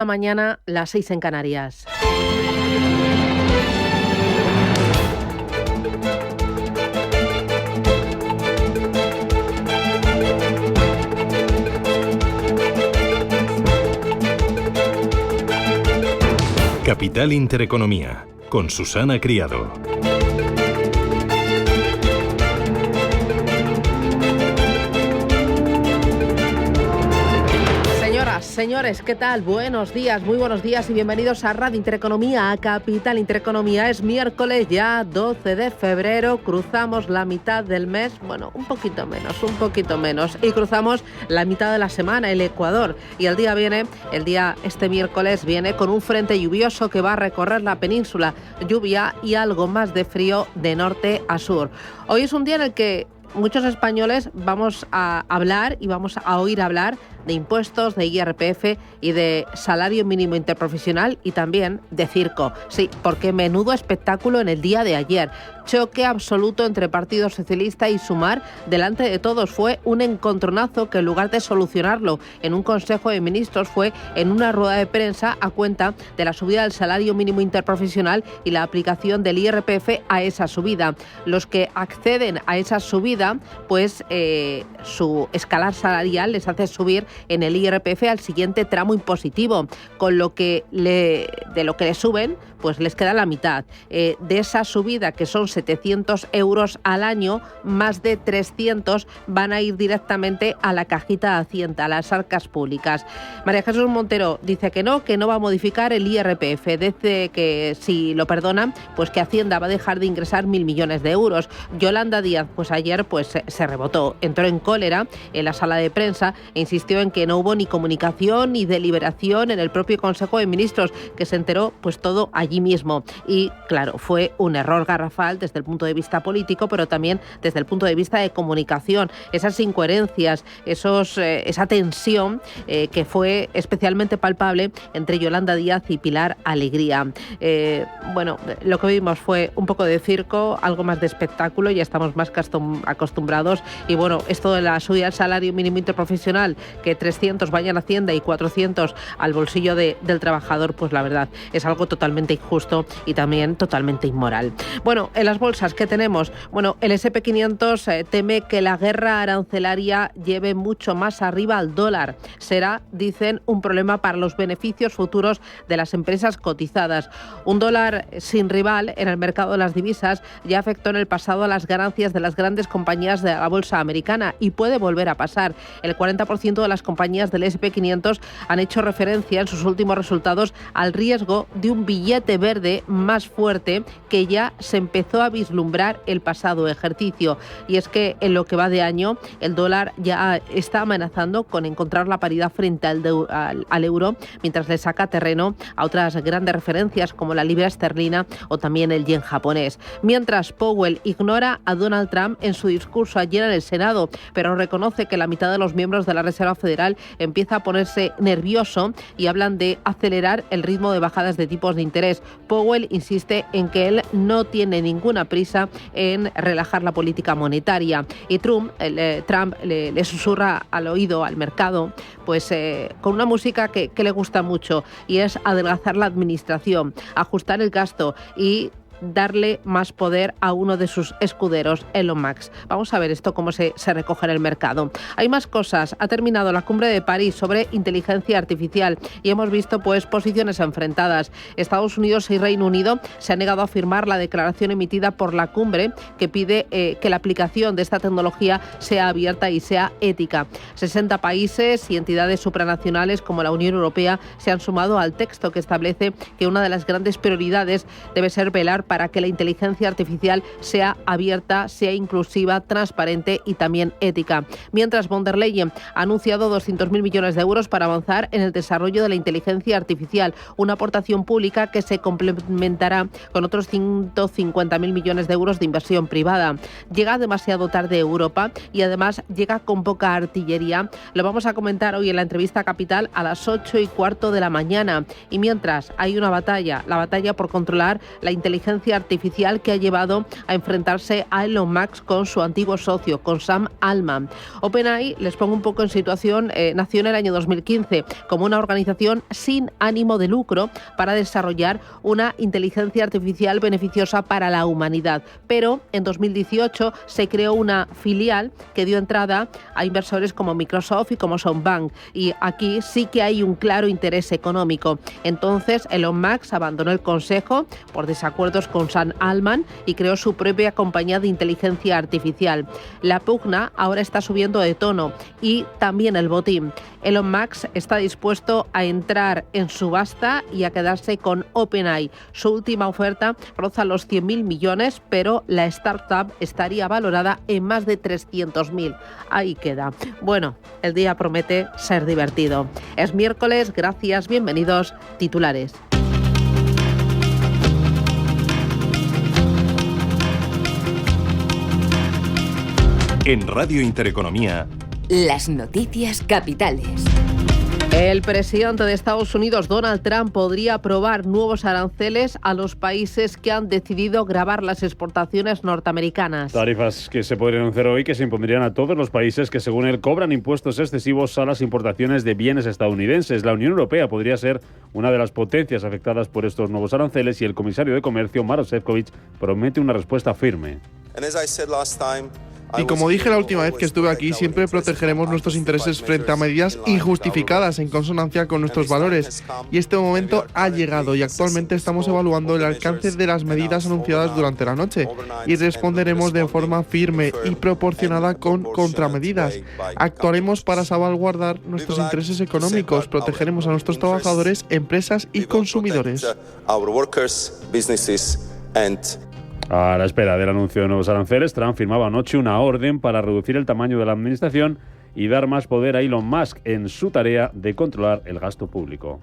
La mañana, las 6 en Canarias. Capital Intereconomía, con Susana Criado. Señores, ¿qué tal? Buenos días, muy buenos días y bienvenidos a Radio Intereconomía, a Capital Intereconomía. Es miércoles ya, 12 de febrero, cruzamos la mitad del mes, bueno, un poquito menos, y cruzamos la mitad de la semana, el Ecuador. Y este miércoles viene con un frente lluvioso que va a recorrer la península, lluvia y algo más de frío de norte a sur. Hoy es un día en el que muchos españoles vamos a hablar y vamos a oír hablar de impuestos, de IRPF y de salario mínimo interprofesional y también de circo. Sí, porque menudo espectáculo en el día de ayer. Choque absoluto entre Partido Socialista y Sumar delante de todos. Fue un encontronazo que en lugar de solucionarlo en un Consejo de Ministros fue en una rueda de prensa a cuenta de la subida del salario mínimo interprofesional y la aplicación del IRPF a esa subida. Los que acceden a esa subida, pues su escalar salarial les hace subir en el IRPF al siguiente tramo impositivo, con lo que de lo que le suben, pues les queda la mitad. De esa subida, que son 700 euros al año, más de 300 van a ir directamente a la cajita de Hacienda, a las arcas públicas. María Jesús Montero dice que no va a modificar el IRPF. Dice que si lo perdonan, pues que Hacienda va a dejar de ingresar 1.000 millones de euros. Yolanda Díaz, pues ayer se rebotó, entró en cólera en la sala de prensa e insistió en que no hubo ni comunicación ni deliberación en el propio Consejo de Ministros, que se enteró pues todo allí mismo. Y claro, fue un error garrafal desde el punto de vista político, pero también desde el punto de vista de comunicación. Esas incoherencias, esa tensión que fue especialmente palpable entre Yolanda Díaz y Pilar Alegría. Lo que vimos fue un poco de circo, algo más de espectáculo, ya estamos más acostumbrados. Y bueno, esto de la subida del salario mínimo interprofesional, que 300 vayan a Hacienda y 400 al bolsillo del trabajador, pues la verdad es algo totalmente injusto y también totalmente inmoral. Bueno, en las bolsas, ¿qué tenemos? Bueno, el S&P 500 teme que la guerra arancelaria lleve mucho más arriba al dólar. Será, dicen, un problema para los beneficios futuros de las empresas cotizadas. Un dólar sin rival en el mercado de las divisas ya afectó en el pasado a las ganancias de las grandes compañías de la bolsa americana y puede volver a pasar. El 40% de las compañías del S&P 500 han hecho referencia en sus últimos resultados al riesgo de un billete verde más fuerte que ya se empezó a vislumbrar el pasado ejercicio. Y es que en lo que va de año, el dólar ya está amenazando con encontrar la paridad frente al euro, mientras le saca terreno a otras grandes referencias como la libra esterlina o también el yen japonés. Mientras Powell ignora a Donald Trump en su discurso ayer en el Senado, pero reconoce que la mitad de los miembros de la Reserva Federal empieza a ponerse nervioso y hablan de acelerar el ritmo de bajadas de tipos de interés. Powell insiste en que él no tiene ninguna prisa en relajar la política monetaria. Y Trump le susurra al oído al mercado, pues con una música que le gusta mucho, y es adelgazar la administración, ajustar el gasto y darle más poder a uno de sus escuderos, Elon Musk. Vamos a ver esto cómo se recoge en el mercado. Hay más cosas. Ha terminado la cumbre de París sobre inteligencia artificial y hemos visto pues posiciones enfrentadas. Estados Unidos y Reino Unido se han negado a firmar la declaración emitida por la cumbre que pide que la aplicación de esta tecnología sea abierta y sea ética. 60 países y entidades supranacionales como la Unión Europea se han sumado al texto que establece que una de las grandes prioridades debe ser velar para que la inteligencia artificial sea abierta, sea inclusiva, transparente y también ética. Mientras, von der Leyen ha anunciado 200.000 millones de euros para avanzar en el desarrollo de la inteligencia artificial, una aportación pública que se complementará con otros 150.000 millones de euros de inversión privada. Llega demasiado tarde Europa y además llega con poca artillería. Lo vamos a comentar hoy en la entrevista Capital a las 8:15 de la mañana. Y mientras, hay una batalla, la batalla por controlar la inteligencia inteligencia artificial que ha llevado a enfrentarse a Elon Musk con su antiguo socio, con Sam Altman. OpenAI, les pongo un poco en situación, nació en el año 2015 como una organización sin ánimo de lucro para desarrollar una inteligencia artificial beneficiosa para la humanidad. Pero en 2018 se creó una filial que dio entrada a inversores como Microsoft y como SoftBank. Y aquí sí que hay un claro interés económico. Entonces Elon Musk abandonó el consejo por desacuerdos con Sam Altman y creó su propia compañía de inteligencia artificial. La pugna ahora está subiendo de tono y también el botín. Elon Musk está dispuesto a entrar en subasta y a quedarse con OpenAI. Su última oferta roza los 100.000 millones, pero la startup estaría valorada en más de 300.000. Ahí queda. Bueno, el día promete ser divertido. Es miércoles, gracias, bienvenidos. Titulares. En Radio Intereconomía, las noticias capitales. El presidente de Estados Unidos, Donald Trump, podría aprobar nuevos aranceles a los países que han decidido gravar las exportaciones norteamericanas. Tarifas que se podrían anunciar hoy que se impondrían a todos los países que, según él, cobran impuestos excesivos a las importaciones de bienes estadounidenses. La Unión Europea podría ser una de las potencias afectadas por estos nuevos aranceles y el comisario de Comercio, Maroš Šefčovič, promete una respuesta firme. Y como dije la última vez que estuve aquí, siempre protegeremos nuestros intereses frente a medidas injustificadas en consonancia con nuestros valores. Y este momento ha llegado y actualmente estamos evaluando el alcance de las medidas anunciadas durante la noche y responderemos de forma firme y proporcionada con contramedidas. Actuaremos para salvaguardar nuestros intereses económicos, protegeremos a nuestros trabajadores, empresas y consumidores. A la espera del anuncio de nuevos aranceles, Trump firmaba anoche una orden para reducir el tamaño de la administración y dar más poder a Elon Musk en su tarea de controlar el gasto público.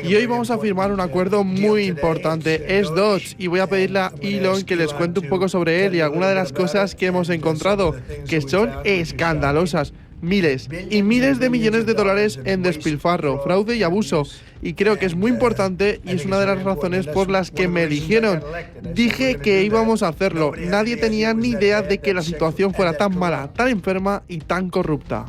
Y hoy vamos a firmar un acuerdo muy importante, es Dodge, y voy a pedirle a Elon que les cuente un poco sobre él y algunas de las cosas que hemos encontrado, que son escandalosas. Miles y miles de millones de dólares en despilfarro, fraude y abuso. Y creo que es muy importante y es una de las razones por las que me eligieron. Dije que íbamos a hacerlo. Nadie tenía ni idea de que la situación fuera tan mala, tan enferma y tan corrupta.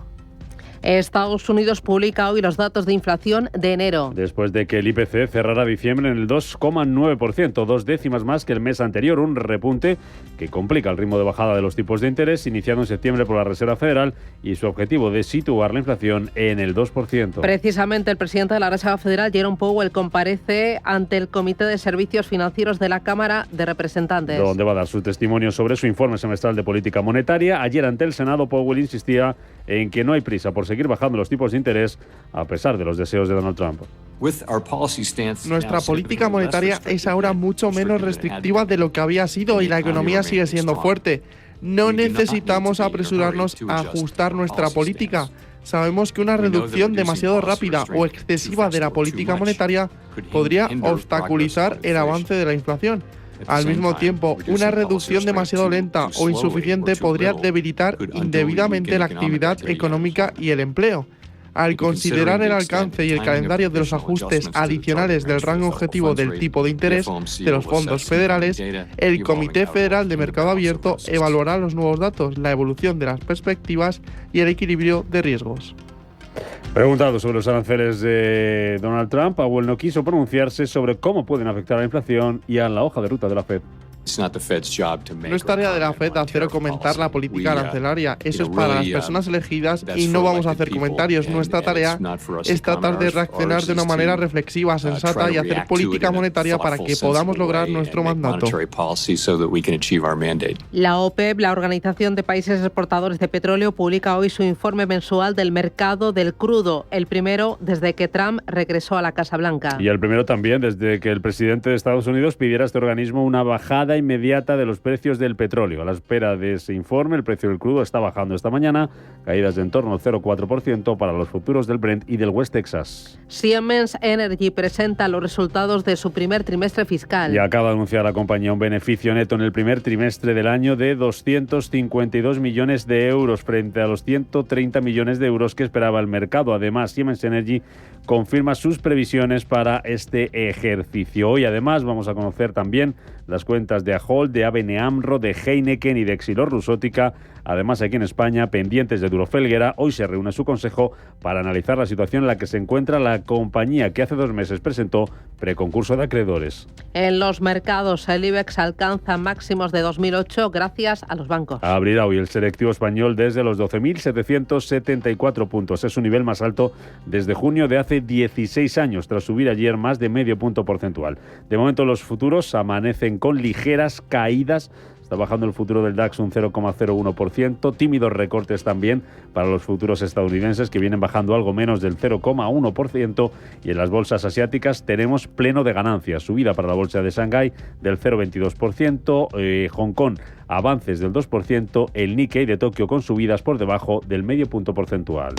Estados Unidos publica hoy los datos de inflación de enero. Después de que el IPC cerrara diciembre en el 2,9%, 2 décimas más que el mes anterior, un repunte que complica el ritmo de bajada de los tipos de interés iniciado en septiembre por la Reserva Federal y su objetivo de situar la inflación en el 2%. Precisamente el presidente de la Reserva Federal, Jerome Powell, comparece ante el Comité de Servicios Financieros de la Cámara de Representantes, donde va a dar su testimonio sobre su informe semestral de política monetaria. Ayer ante el Senado, Powell insistía en que no hay prisa por seguir bajando los tipos de interés a pesar de los deseos de Donald Trump. Nuestra política monetaria es ahora mucho menos restrictiva de lo que había sido y la economía sigue siendo fuerte. No necesitamos apresurarnos a ajustar nuestra política. Sabemos que una reducción demasiado rápida o excesiva de la política monetaria podría obstaculizar el avance de la inflación. Al mismo tiempo, una reducción demasiado lenta o insuficiente podría debilitar indebidamente la actividad económica y el empleo. Al considerar el alcance y el calendario de los ajustes adicionales del rango objetivo del tipo de interés de los fondos federales, el Comité Federal de Mercado Abierto evaluará los nuevos datos, la evolución de las perspectivas y el equilibrio de riesgos. Preguntado sobre los aranceles de Donald Trump, Powell no quiso pronunciarse sobre cómo pueden afectar a la inflación y a la hoja de ruta de la Fed. No es tarea de la Fed hacer o comentar la política arancelaria. Eso es para las personas elegidas y no vamos a hacer comentarios. Nuestra tarea es tratar de reaccionar de una manera reflexiva, sensata y hacer política monetaria para que podamos lograr nuestro mandato. La OPEP, la Organización de Países Exportadores de Petróleo, publica hoy su informe mensual del mercado del crudo, el primero desde que Trump regresó a la Casa Blanca. Y el primero también desde que el presidente de Estados Unidos pidiera a este organismo una bajada inmediata de los precios del petróleo. A la espera de ese informe, el precio del crudo está bajando esta mañana, caídas de en torno al 0,4% para los futuros del Brent y del West Texas. Siemens Energy presenta los resultados de su primer trimestre fiscal. Y acaba de anunciar la compañía un beneficio neto en el primer trimestre del año de 252 millones de euros frente a los 130 millones de euros que esperaba el mercado. Además, Siemens Energy confirma sus previsiones para este ejercicio. Hoy además vamos a conocer también las cuentas de Ahold, de ABN AMRO, de Heineken y de Essilor-Rusótica. Además, aquí en España, pendientes de Duro Felguera, hoy se reúne su consejo para analizar la situación en la que se encuentra la compañía que hace 2 meses presentó preconcurso de acreedores. En los mercados, el IBEX alcanza máximos de 2008 gracias a los bancos. Abrirá hoy el selectivo español desde los 12.774 puntos. Es su nivel más alto desde junio de hace 16 años, tras subir ayer más de medio punto porcentual. De momento, los futuros amanecen con ligeras caídas. Está bajando el futuro del DAX un 0,01%, tímidos recortes también para los futuros estadounidenses que vienen bajando algo menos del 0,1%, y en las bolsas asiáticas tenemos pleno de ganancias, subida para la bolsa de Shanghái del 0,22%, Hong Kong avances del 2%, el Nikkei de Tokio con subidas por debajo del medio punto porcentual.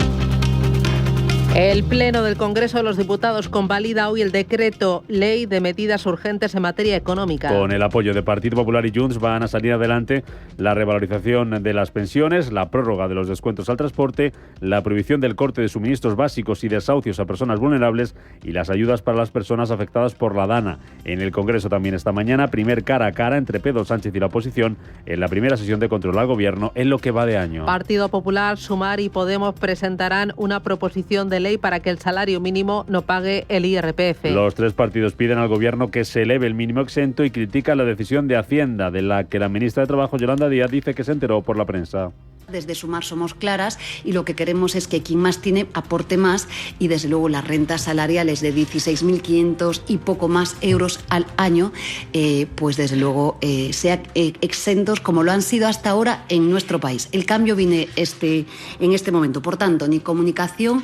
El Pleno del Congreso de los Diputados convalida hoy el decreto ley de medidas urgentes en materia económica. Con el apoyo de Partido Popular y Junts van a salir adelante la revalorización de las pensiones, la prórroga de los descuentos al transporte, la prohibición del corte de suministros básicos y desahucios a personas vulnerables y las ayudas para las personas afectadas por la DANA. En el Congreso también esta mañana, primer cara a cara entre Pedro Sánchez y la oposición en la primera sesión de control al Gobierno en lo que va de año. Partido Popular, Sumar y Podemos presentarán una proposición de ley para que el salario mínimo no pague el IRPF. Los 3 partidos piden al Gobierno que se eleve el mínimo exento y critican la decisión de Hacienda, de la que la ministra de Trabajo, Yolanda Díaz, dice que se enteró por la prensa. Desde Sumar somos claras y lo que queremos es que quien más tiene aporte más, y desde luego las rentas salariales de 16.500 y poco más euros al año, pues desde luego sean exentos como lo han sido hasta ahora en nuestro país. El cambio viene en este momento, por tanto, ni comunicación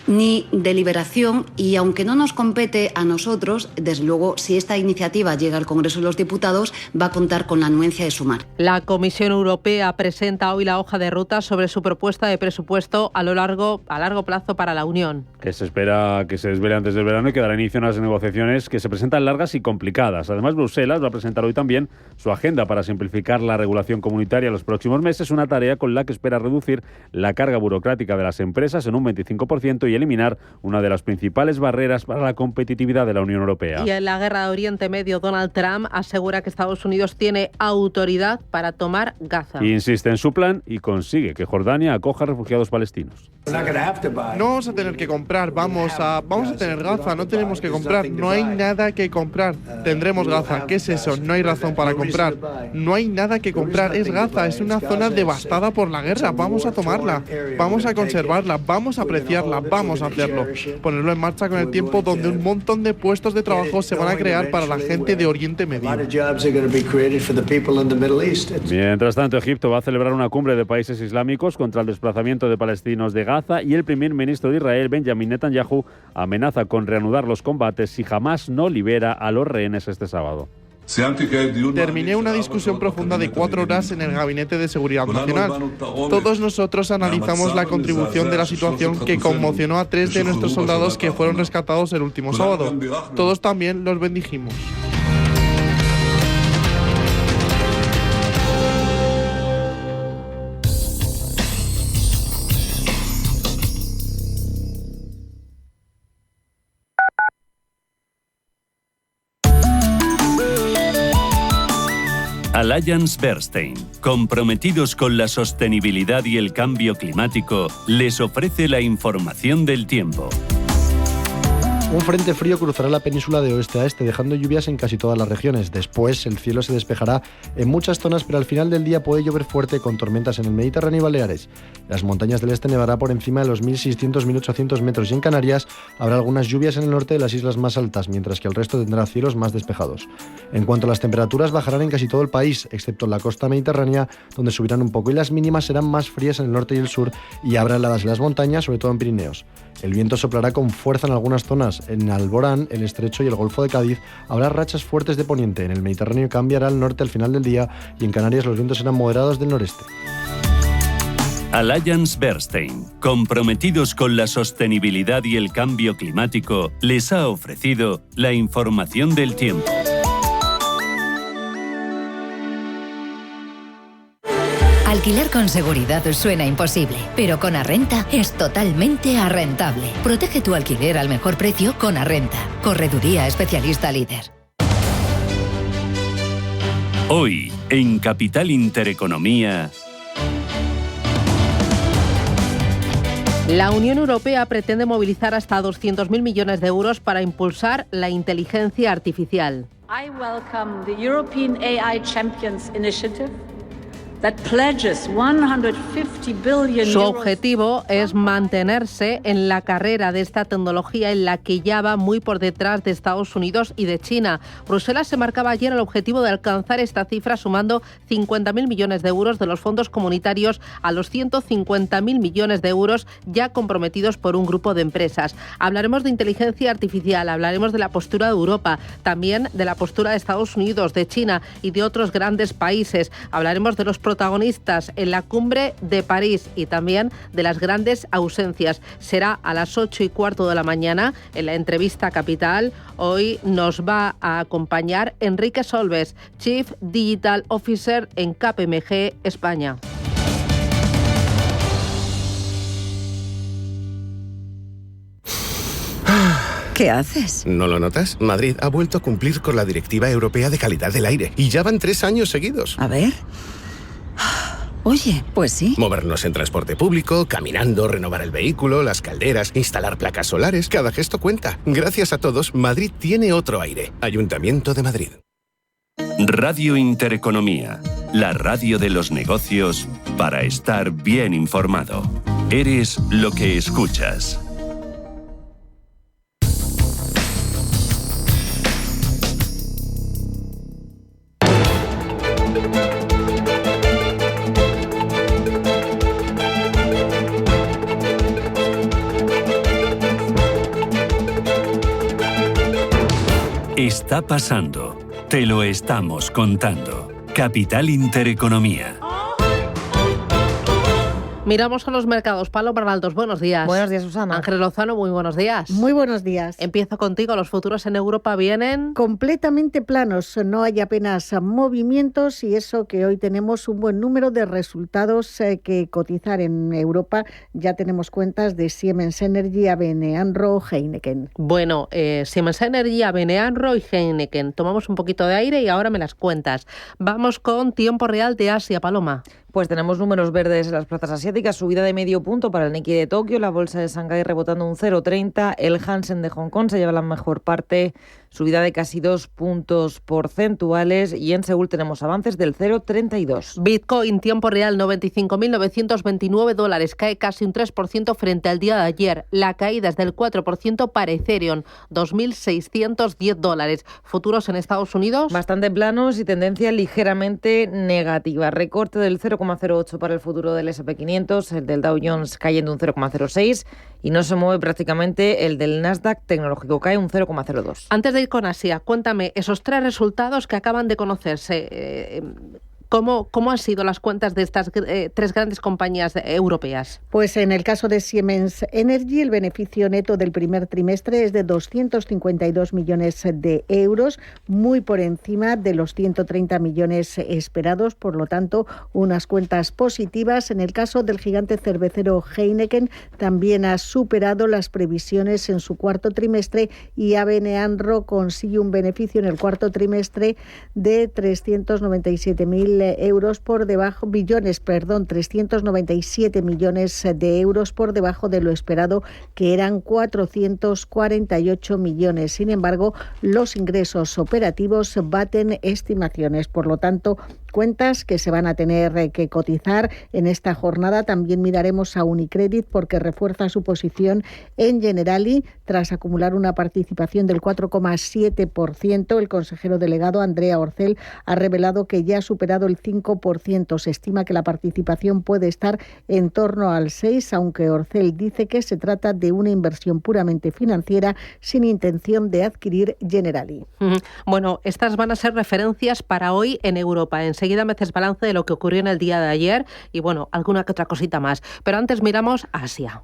ni deliberación, y aunque no nos compete a nosotros, desde luego, si esta iniciativa llega al Congreso de los Diputados, va a contar con la anuencia de Sumar. La Comisión Europea presenta hoy la hoja de ruta sobre su propuesta de presupuesto a largo plazo para la Unión. Que se espera que se desvele antes del verano y que dará inicio a unas negociaciones que se presentan largas y complicadas. Además, Bruselas va a presentar hoy también su agenda para simplificar la regulación comunitaria en los próximos meses, una tarea con la que espera reducir la carga burocrática de las empresas en un 25% y eliminar una de las principales barreras para la competitividad de la Unión Europea. Y en la guerra de Oriente Medio, Donald Trump asegura que Estados Unidos tiene autoridad para tomar Gaza. Insiste en su plan y consigue que Jordania acoja refugiados palestinos. No vamos a tener que comprar, vamos a tener Gaza, no tenemos que comprar, no hay nada que comprar. Tendremos Gaza, ¿qué es eso? No hay razón para comprar. No hay nada que comprar, es Gaza, es una zona devastada por la guerra, vamos a tomarla, vamos a conservarla, vamos a apreciarla, vamos a hacerlo. Ponerlo en marcha con el tiempo, donde un montón de puestos de trabajo se van a crear para la gente de Oriente Medio. Mientras tanto, Egipto va a celebrar una cumbre de países islámicos contra el desplazamiento de palestinos de Gaza, y el primer ministro de Israel, Benjamin Netanyahu, amenaza con reanudar los combates si Hamás no libera a los rehenes este sábado. Terminé una discusión profunda de 4 horas en el Gabinete de Seguridad Nacional. Todos nosotros analizamos la contribución de la situación que conmocionó a 3 de nuestros soldados que fueron rescatados el último sábado. Todos también los bendijimos. Allianz Bernstein, comprometidos con la sostenibilidad y el cambio climático, les ofrece la información del tiempo. Un frente frío cruzará la península de oeste a este, dejando lluvias en casi todas las regiones. Después, el cielo se despejará en muchas zonas, pero al final del día puede llover fuerte con tormentas en el Mediterráneo y Baleares. Las montañas del este nevará por encima de los 1.600-1.800 metros, y en Canarias habrá algunas lluvias en el norte de las islas más altas, mientras que el resto tendrá cielos más despejados. En cuanto a las temperaturas, bajarán en casi todo el país, excepto en la costa mediterránea, donde subirán un poco, y las mínimas serán más frías en el norte y el sur, y habrá heladas en las montañas, sobre todo en Pirineos. El viento soplará con fuerza en algunas zonas. En Alborán, el Estrecho y el Golfo de Cádiz habrá rachas fuertes de poniente. En el Mediterráneo cambiará al norte al final del día, y en Canarias los vientos serán moderados del noreste. Allianz Bernstein, comprometidos con la sostenibilidad y el cambio climático, les ha ofrecido la información del tiempo. Alquilar con seguridad suena imposible, pero con Arrenta es totalmente arrentable. Protege tu alquiler al mejor precio con Arrenta. Correduría especialista líder. Hoy, en Capital Intereconomía... La Unión Europea pretende movilizar hasta 200.000 millones de euros para impulsar la inteligencia artificial. I welcome the European AI Champions Initiative that pledges 150 billion Su objetivo es mantenerse en la carrera de esta tecnología en la que ya va muy por detrás de Estados Unidos y de China. Bruselas se marcaba ayer el objetivo de alcanzar esta cifra sumando 50.000 millones de euros de los fondos comunitarios a los 150.000 millones de euros ya comprometidos por un grupo de empresas. Hablaremos de inteligencia artificial, hablaremos de la postura de Europa, también de la postura de Estados Unidos, de China y de otros grandes países. Hablaremos de los protagonistas en la cumbre de París y también de las grandes ausencias. Será a las 8:15 de la mañana en la entrevista Capital. Hoy nos va a acompañar Enrique Solbes, Chief Digital Officer en KPMG España. ¿Qué haces? ¿No lo notas? Madrid ha vuelto a cumplir con la Directiva Europea de Calidad del Aire y ya van 3 años seguidos. A ver... Oye, pues sí. Movernos en transporte público, caminando, renovar el vehículo, las calderas, instalar placas solares, cada gesto cuenta. Gracias a todos, Madrid tiene otro aire. Ayuntamiento de Madrid. Radio Intereconomía, la radio de los negocios para estar bien informado. Eres lo que escuchas. Está pasando. Te lo estamos contando. Capital Intereconomía. Miramos a los mercados. Pablo Barbaldos, buenos días. Buenos días, Susana. Ángel Lozano, muy buenos días. Muy buenos días. Empiezo contigo. Los futuros en Europa vienen... completamente planos. No hay apenas movimientos y eso que hoy tenemos un buen número de resultados que cotizar en Europa. Ya tenemos cuentas de Siemens Energy, ABN AMRO, Heineken. Bueno, Siemens Energy, ABN AMRO y Heineken. Tomamos un poquito de aire y ahora me las cuentas. Vamos con tiempo real de Asia, Paloma. Pues tenemos números verdes en las plazas asiáticas, subida de medio punto para el Nikkei de Tokio, la bolsa de Shanghái rebotando un 0,30, el Hansen de Hong Kong se lleva la mejor parte, subida de casi 2 puntos porcentuales y en Seúl tenemos avances del 0,32. Bitcoin, tiempo real, $95.929, cae casi un 3% frente al día de ayer. La caída es del 4% para Ethereum, $2.610. Futuros en Estados Unidos. Bastante planos y tendencia ligeramente negativa. Recorte del 0,08 para el futuro del S&P 500, el del Dow Jones cayendo un 0,06 y no se mueve prácticamente el del Nasdaq tecnológico, cae un 0,02. Antes de ir con Asia, cuéntame, esos 3 resultados que acaban de conocerse, ¿cómo han sido las cuentas de estas 3 grandes compañías europeas? Pues en el caso de Siemens Energy, el beneficio neto del primer trimestre es de 252 millones de euros, muy por encima de los 130 millones esperados, por lo tanto, unas cuentas positivas. En el caso del gigante cervecero Heineken, también ha superado las previsiones en su cuarto trimestre y ABN AMRO consigue un beneficio en el cuarto trimestre de 397 millones de euros por debajo de lo esperado, que eran 448 millones. Sin embargo, los ingresos operativos baten estimaciones. Por lo tanto, cuentas que se van a tener que cotizar en esta jornada. También miraremos a Unicredit porque refuerza su posición en Generali tras acumular una participación del 4,7%. El consejero delegado Andrea Orcel ha revelado que ya ha superado el 5%. Se estima que la participación puede estar en torno al 6%, aunque Orcel dice que se trata de una inversión puramente financiera sin intención de adquirir Generali. Bueno, estas van a ser referencias para hoy en Europa. Enseguida me haces balance de lo que ocurrió en el día de ayer y, bueno, alguna que otra cosita más. Pero antes miramos a Asia.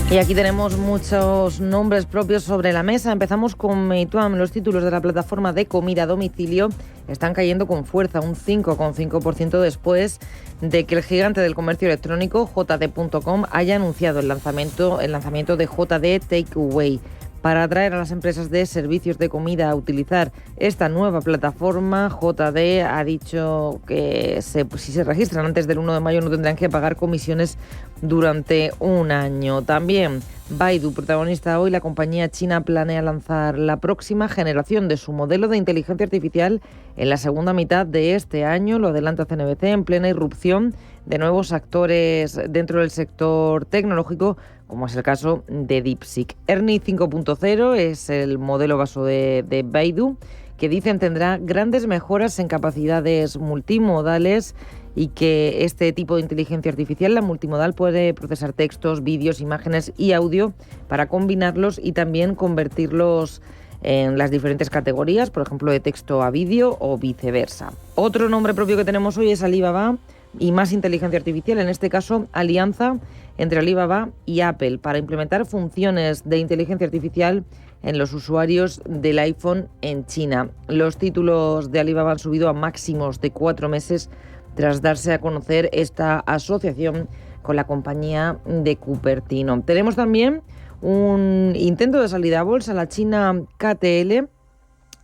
Y aquí tenemos muchos nombres propios sobre la mesa. Empezamos con Meituan. Los títulos de la plataforma de comida a domicilio están cayendo con fuerza, un 5,5% después de que el gigante del comercio electrónico, JD.com, haya anunciado el lanzamiento de JD Takeaway. Para atraer a las empresas de servicios de comida a utilizar esta nueva plataforma, JD ha dicho que si se registran antes del 1 de mayo no tendrán que pagar comisiones durante un año. También Baidu, protagonista hoy, la compañía china planea lanzar la próxima generación de su modelo de inteligencia artificial en la segunda mitad de este año. Lo adelanta CNBC en plena irrupción de nuevos actores dentro del sector tecnológico, como es el caso de DeepSeek. Ernie 5.0 es el modelo base de Baidu, que dicen tendrá grandes mejoras en capacidades multimodales y que este tipo de inteligencia artificial, la multimodal, puede procesar textos, vídeos, imágenes y audio para combinarlos y también convertirlos en las diferentes categorías, por ejemplo, de texto a vídeo o viceversa. Otro nombre propio que tenemos hoy es Alibaba y más inteligencia artificial, en este caso alianza entre Alibaba y Apple para implementar funciones de inteligencia artificial en los usuarios del iPhone en China. Los títulos de Alibaba han subido a máximos de 4 meses tras darse a conocer esta asociación con la compañía de Cupertino. Tenemos también un intento de salida a bolsa. La china KTL,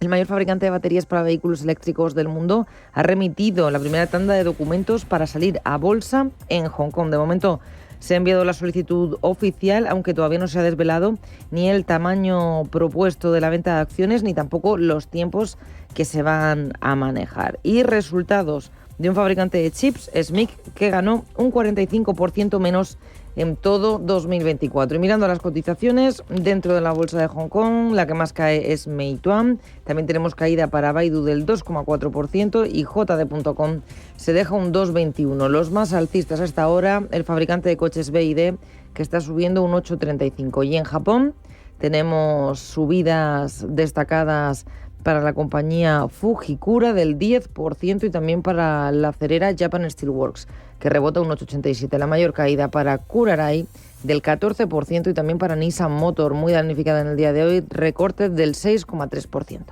el mayor fabricante de baterías para vehículos eléctricos del mundo, ha remitido la primera tanda de documentos para salir a bolsa en Hong Kong. De momento se ha enviado la solicitud oficial, aunque todavía no se ha desvelado ni el tamaño propuesto de la venta de acciones, ni tampoco los tiempos que se van a manejar. Y resultados de un fabricante de chips, SMIC, que ganó un 45% menos en todo 2024. Y mirando las cotizaciones dentro de la bolsa de Hong Kong, la que más cae es Meituan. También tenemos caída para Baidu del 2,4% y JD.com se deja un 2,21%. Los más alcistas hasta ahora, el fabricante de coches BYD, que está subiendo un 8,35%. Y en Japón tenemos subidas destacadas para la compañía Fujikura del 10% y también para la acerera Japan Steelworks, que rebota un 8,87%. La mayor caída para Kuraray del 14% y también para Nissan Motor, muy damnificada en el día de hoy, recorte del 6,3%.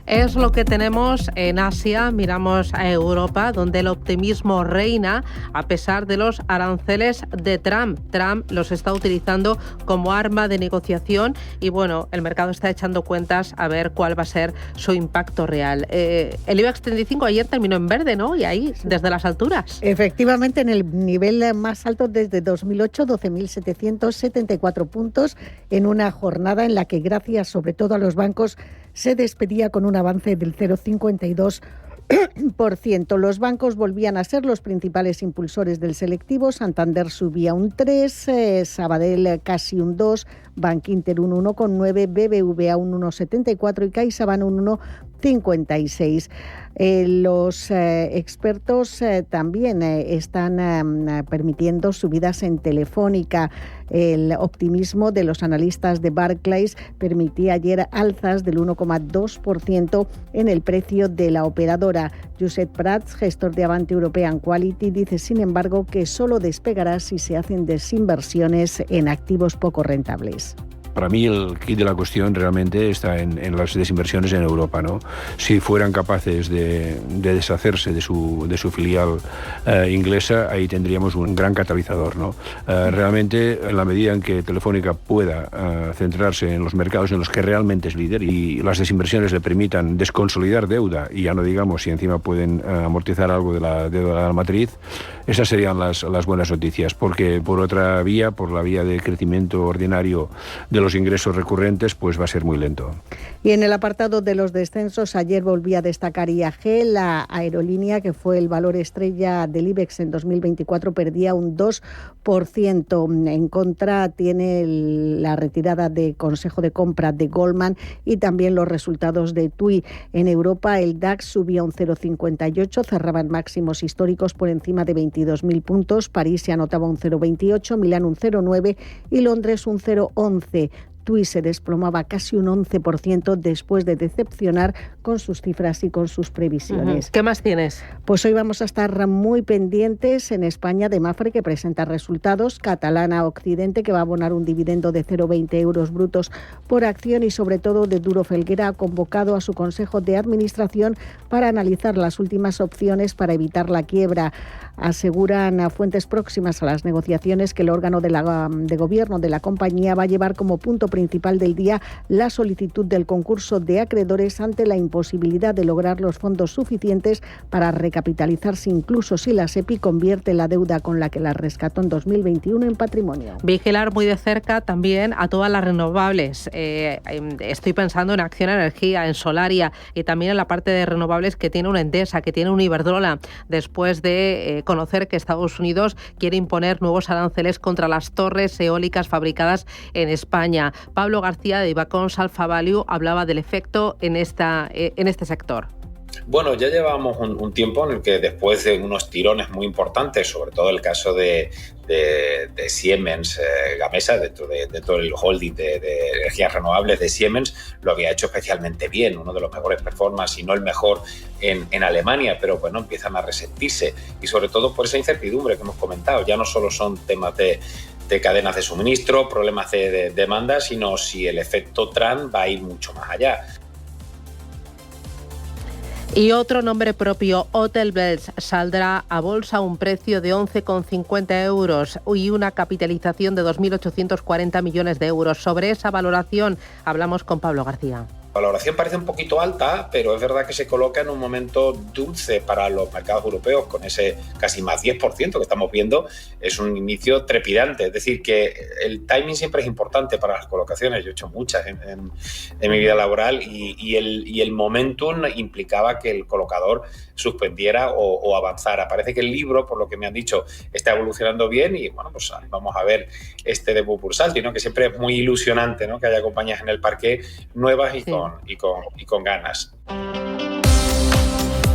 Es lo que tenemos en Asia. Miramos a Europa, donde el optimismo reina a pesar de los aranceles de Trump. Trump los está utilizando como arma de negociación y bueno, el mercado está echando cuentas a ver cuál va a ser su impacto real. El IBEX 35 ayer terminó en verde, ¿no? Y ahí, desde las alturas. Efectivamente, en el nivel más alto desde 2008, 12.774 puntos, en una jornada en la que, gracias sobre todo a los bancos, se despedía con un avance del 0,52%. Los bancos volvían a ser los principales impulsores del selectivo. Santander subía un 3%, Sabadell casi un 2%, Bankinter un 1,9%, BBVA un 1,74% y CaixaBank un 1,56%. Los expertos también están permitiendo subidas en Telefónica. El optimismo de los analistas de Barclays permitía ayer alzas del 1,2% en el precio de la operadora. Josep Prats, gestor de Avante European Quality, dice sin embargo que solo despegará si se hacen desinversiones en activos poco rentables. Para mí el kit de la cuestión realmente está en las desinversiones en Europa, ¿no? Si fueran capaces de deshacerse de su filial inglesa, ahí tendríamos un gran catalizador, ¿no? Realmente, en la medida en que Telefónica pueda centrarse en los mercados en los que realmente es líder y las desinversiones le permitan desconsolidar deuda, y ya no digamos si encima pueden amortizar algo de la deuda de la matriz, esas serían las buenas noticias, porque por otra vía, por la vía de crecimiento ordinario de los ingresos recurrentes, pues va a ser muy lento. Y en el apartado de los descensos, ayer volví a destacar IAG, la aerolínea que fue el valor estrella del IBEX en 2024, perdía un 2%. En contra tiene la retirada de consejo de compra de Goldman y también los resultados de TUI. En Europa el DAX subía un 0,58, cerraban máximos históricos por encima de 22.000 puntos. París se anotaba un 0,28, Milán un 0,9 y Londres un 0,11. TUI se desplomaba casi un 11% después de decepcionar con sus cifras y con sus previsiones. ¿Qué más tienes? Pues hoy vamos a estar muy pendientes en España de Mafre, que presenta resultados, Catalana Occidente, que va a abonar un dividendo de 0,20 euros brutos por acción, y sobre todo de Duro Felguera ha convocado a su Consejo de Administración para analizar las últimas opciones para evitar la quiebra. Aseguran a fuentes próximas a las negociaciones que el órgano de gobierno de la compañía va a llevar como punto principal del día la solicitud del concurso de acreedores ante la imposibilidad de lograr los fondos suficientes para recapitalizarse, incluso si la SEPI convierte la deuda con la que la rescató en 2021 en patrimonio. Vigilar muy de cerca también a todas las renovables. Estoy pensando en Acciona Energía, en Solaria y también en la parte de renovables que tiene una Endesa, que tiene un Iberdrola, después de conocer que Estados Unidos quiere imponer nuevos aranceles contra las torres eólicas fabricadas en España. Pablo García de Ibacons Alpha Value hablaba del efecto en este sector. Bueno, ya llevamos un tiempo en el que, después de unos tirones muy importantes, sobre todo el caso de Siemens Gamesa, dentro de todo el holding de energías renovables de Siemens, lo había hecho especialmente bien, uno de los mejores performances, y no el mejor en Alemania, pero bueno, empiezan a resentirse, y sobre todo por esa incertidumbre que hemos comentado. Ya no solo son temas de cadenas de suministro, problemas de demanda, sino si el efecto Trump va a ir mucho más allá. Y otro nombre propio, Hotel Bells, saldrá a bolsa a un precio de 11,50 euros y una capitalización de 2.840 millones de euros. Sobre esa valoración hablamos con Pablo García. La valoración parece un poquito alta, pero es verdad que se coloca en un momento dulce para los mercados europeos, con ese casi más 10% que estamos viendo. Es un inicio trepidante, es decir, que el timing siempre es importante para las colocaciones. Yo he hecho muchas en mi vida laboral y el momentum implicaba que el colocador suspendiera o avanzara. Parece que el libro, por lo que me han dicho, está evolucionando bien, y bueno, pues vamos a ver este de Bubursalti, ¿no? Que siempre es muy ilusionante, ¿no? Que haya compañías en el parque nuevas y con ganas.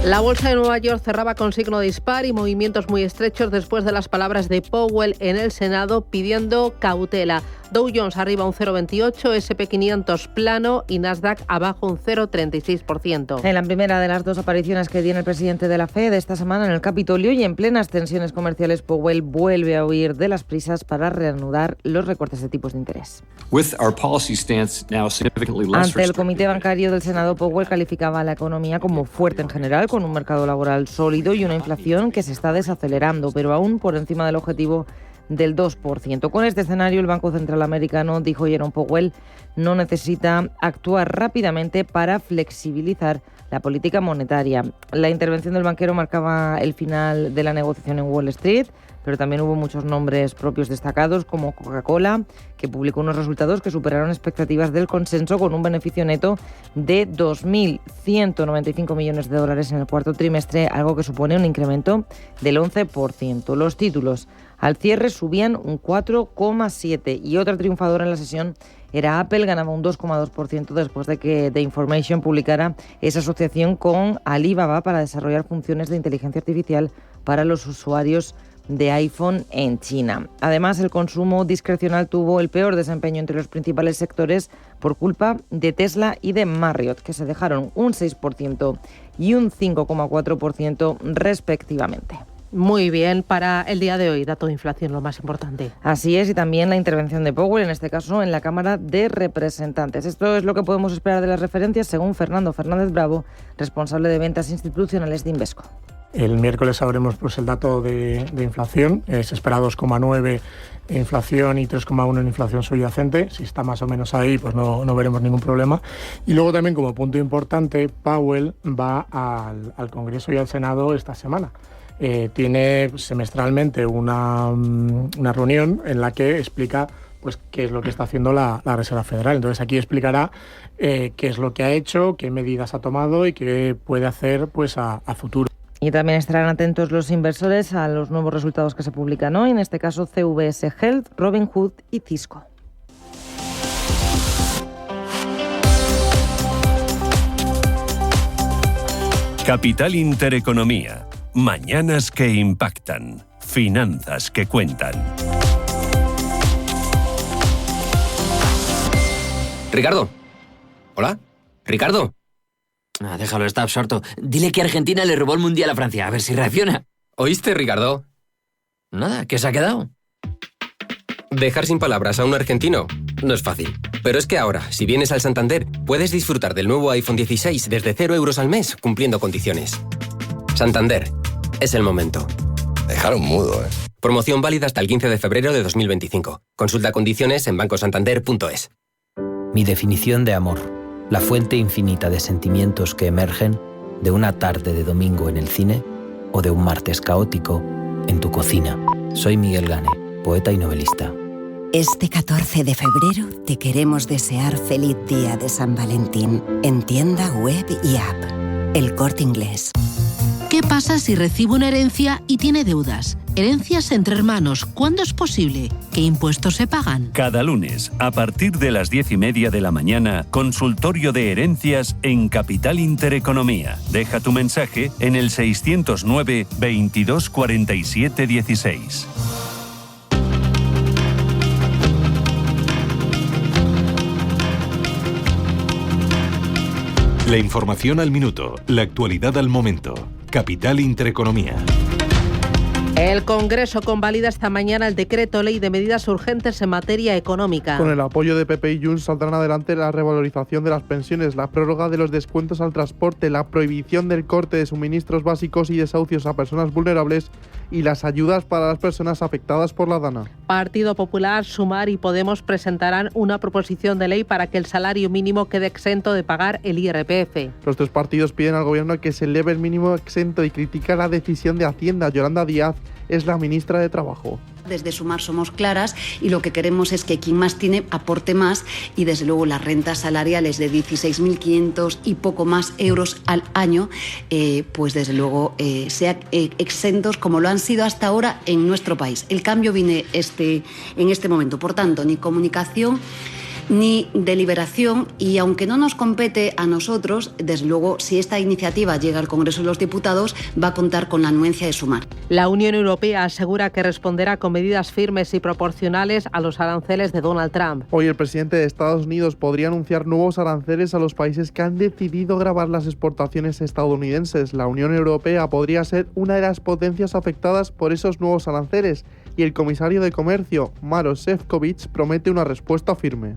La bolsa de Nueva York cerraba con signo dispar y movimientos muy estrechos después de las palabras de Powell en el Senado pidiendo cautela. Dow Jones arriba un 0,28, S&P 500 plano y Nasdaq abajo un 0,36%. En la primera de las dos apariciones que tiene el presidente de la FED esta semana en el Capitolio y en plenas tensiones comerciales, Powell vuelve a huir de las prisas para reanudar los recortes de tipos de interés. Ante el Comité Bancario del Senado, Powell calificaba a la economía como fuerte en general, con un mercado laboral sólido y una inflación que se está desacelerando, pero aún por encima del objetivo del 2%. Con este escenario, el Banco Central Americano, dijo Jerome Powell, no necesita actuar rápidamente para flexibilizar la política monetaria. La intervención del banquero marcaba el final de la negociación en Wall Street, pero también hubo muchos nombres propios destacados, como Coca-Cola, que publicó unos resultados que superaron expectativas del consenso, con un beneficio neto de 2.195 millones de dólares en el cuarto trimestre, algo que supone un incremento del 11%. Los títulos al cierre subían un 4,7%, y otra triunfadora en la sesión era Apple, ganaba un 2,2% después de que The Information publicara esa asociación con Alibaba para desarrollar funciones de inteligencia artificial para los usuarios de iPhone en China. Además, el consumo discrecional tuvo el peor desempeño entre los principales sectores por culpa de Tesla y de Marriott, que se dejaron un 6% y un 5,4% respectivamente. Muy bien, para el día de hoy, dato de inflación, lo más importante. Así es, y también la intervención de Powell, en este caso en la Cámara de Representantes. Esto es lo que podemos esperar de las referencias, según Fernando Fernández Bravo, responsable de ventas institucionales de Invesco. El miércoles sabremos el dato de inflación, se espera 2,9 en inflación y 3,1 en inflación subyacente. Si está más o menos ahí, pues no veremos ningún problema. Y luego también, como punto importante, Powell va al Congreso y al Senado esta semana. Tiene semestralmente una reunión en la que explica pues qué es lo que está haciendo la Reserva Federal. Entonces aquí explicará qué es lo que ha hecho, qué medidas ha tomado y qué puede hacer pues a futuro. Y también estarán atentos los inversores a los nuevos resultados que se publican hoy, en este caso CVS Health, Robinhood y Cisco. Capital Intereconomía. Mañanas que impactan. Finanzas que cuentan. Ricardo. ¿Hola? ¿Ricardo? Déjalo, está absorto. Dile que Argentina le robó el Mundial a Francia, a ver si reacciona. ¿Oíste, Ricardo? Nada, ¿qué se ha quedado? Dejar sin palabras a un argentino no es fácil. Pero es que ahora, si vienes al Santander, puedes disfrutar del nuevo iPhone 16 desde 0 euros al mes, cumpliendo condiciones. Santander. Es el momento. Dejaron mudo, ¿eh? Promoción válida hasta el 15 de febrero de 2025. Consulta condiciones en bancosantander.es. Mi definición de amor. La fuente infinita de sentimientos que emergen de una tarde de domingo en el cine o de un martes caótico en tu cocina. Soy Miguel Gane, poeta y novelista. Este 14 de febrero te queremos desear feliz día de San Valentín en tienda web y app. El Corte Inglés. ¿Qué pasa si recibe una herencia y tiene deudas? Herencias entre hermanos, ¿cuándo es posible? ¿Qué impuestos se pagan? Cada lunes, a partir de las 10:30 de la mañana, consultorio de herencias en Capital Intereconomía. Deja tu mensaje en el 609 22 47 16. La información al minuto, la actualidad al momento. Capital Intereconomía. El Congreso convalida esta mañana el decreto ley de medidas urgentes en materia económica. Con el apoyo de PP y Junts saldrán adelante la revalorización de las pensiones, la prórroga de los descuentos al transporte, la prohibición del corte de suministros básicos y desahucios a personas vulnerables y las ayudas para las personas afectadas por la DANA. Partido Popular, Sumar y Podemos presentarán una proposición de ley para que el salario mínimo quede exento de pagar el IRPF. Los tres partidos piden al Gobierno que se eleve el mínimo exento y critican la decisión de Hacienda. Yolanda Díaz es la ministra de Trabajo. Desde Sumar somos claras y lo que queremos es que quien más tiene aporte más y desde luego las rentas salariales de 16.500 y poco más euros al año, pues desde luego sean exentos como lo han sido hasta ahora en nuestro país. El cambio viene en este momento, por tanto, ni comunicación ni deliberación, y aunque no nos compete a nosotros, desde luego, si esta iniciativa llega al Congreso de los Diputados, va a contar con la anuencia de Sumar. La Unión Europea asegura que responderá con medidas firmes y proporcionales a los aranceles de Donald Trump. Hoy el presidente de Estados Unidos podría anunciar nuevos aranceles a los países que han decidido gravar las exportaciones estadounidenses. La Unión Europea podría ser una de las potencias afectadas por esos nuevos aranceles, y el comisario de Comercio, Maroš Šefčovič, promete una respuesta firme.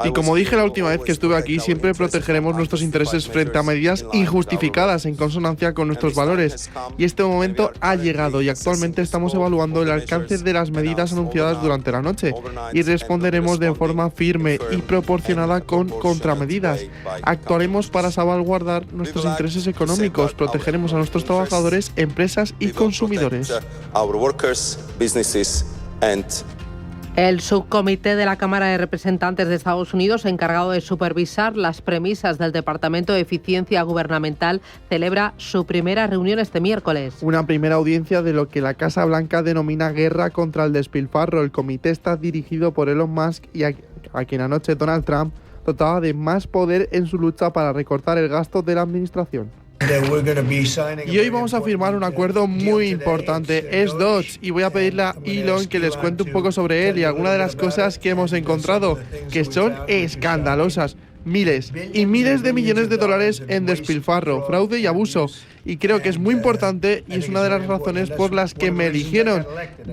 Y como dije la última vez que estuve aquí, siempre protegeremos nuestros intereses frente a medidas injustificadas en consonancia con nuestros valores. Y este momento ha llegado y actualmente estamos evaluando el alcance de las medidas anunciadas durante la noche y responderemos de forma firme y proporcionada con contramedidas. Actuaremos para salvaguardar nuestros intereses económicos, protegeremos a nuestros trabajadores, empresas y consumidores. El subcomité de la Cámara de Representantes de Estados Unidos, encargado de supervisar las premisas del Departamento de Eficiencia Gubernamental, celebra su primera reunión este miércoles. Una primera audiencia de lo que la Casa Blanca denomina guerra contra el despilfarro. El comité está dirigido por Elon Musk y a quien anoche Donald Trump dotaba de más poder en su lucha para recortar el gasto de la administración. Y hoy vamos a firmar un acuerdo muy importante, es Dodge, y voy a pedirle a Elon que les cuente un poco sobre él y algunas de las cosas que hemos encontrado, que son escandalosas. Miles y miles de millones de dólares en despilfarro, fraude y abuso. Y creo que es muy importante y es una de las razones por las que me eligieron.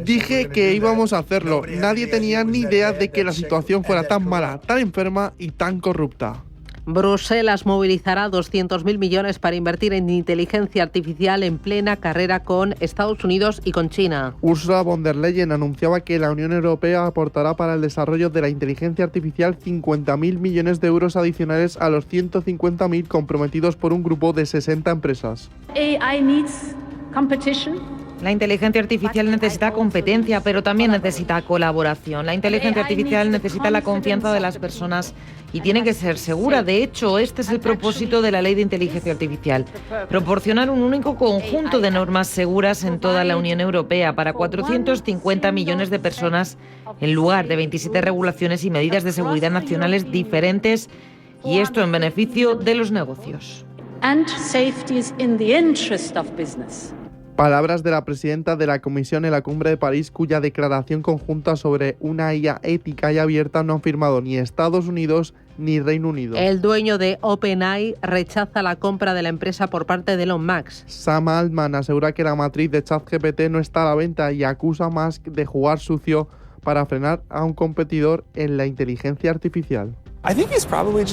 Dije que íbamos a hacerlo. Nadie tenía ni idea de que la situación fuera tan mala, tan enferma y tan corrupta. Bruselas movilizará 200.000 millones para invertir en inteligencia artificial en plena carrera con Estados Unidos y con China. Ursula von der Leyen anunciaba que la Unión Europea aportará para el desarrollo de la inteligencia artificial 50.000 millones de euros adicionales a los 150.000 comprometidos por un grupo de 60 empresas. AI needs competition. La inteligencia artificial necesita competencia, pero también necesita colaboración. La inteligencia artificial necesita la confianza de las personas y tiene que ser segura. De hecho, este es el propósito de la Ley de Inteligencia Artificial. Proporcionar un único conjunto de normas seguras en toda la Unión Europea para 450 millones de personas, en lugar de 27 regulaciones y medidas de seguridad nacionales diferentes, y esto en beneficio de los negocios. And safety is in the interest of business. Palabras de la presidenta de la Comisión en la Cumbre de París, cuya declaración conjunta sobre una IA ética y abierta no han firmado ni Estados Unidos ni Reino Unido. El dueño de OpenAI rechaza la compra de la empresa por parte de Elon Musk. Sam Altman asegura que la matriz de ChatGPT no está a la venta y acusa a Musk de jugar sucio para frenar a un competidor en la inteligencia artificial.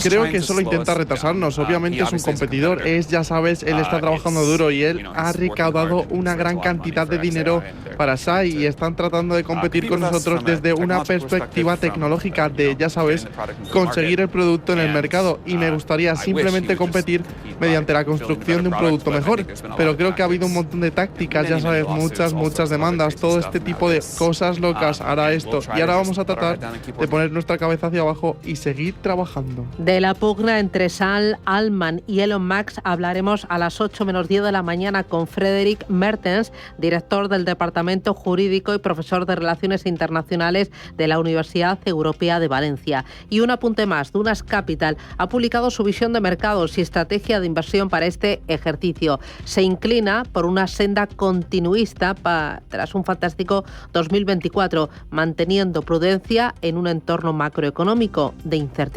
Creo que solo intenta retrasarnos. Obviamente es un competidor. Ya sabes, él está trabajando duro y él ha recaudado una gran cantidad de dinero para SAI y están tratando de competir con nosotros desde una perspectiva tecnológica de, ya sabes, conseguir el producto en el mercado. Y me gustaría simplemente competir mediante la construcción de un producto mejor. Pero creo que ha habido un montón de tácticas, ya sabes, muchas demandas, todo este tipo de cosas locas. Hará esto y ahora vamos a tratar de poner nuestra cabeza hacia abajo y seguir trabajando. De la pugna entre Sam Altman y Elon Musk hablaremos a las 8 menos 10 de la mañana con Frederick Mertens, director del Departamento Jurídico y profesor de Relaciones Internacionales de la Universidad Europea de Valencia. Y un apunte más, Dunas Capital ha publicado su visión de mercados y estrategia de inversión para este ejercicio. Se inclina por una senda continuista tras un fantástico 2024, manteniendo prudencia en un entorno macroeconómico de incertidumbre.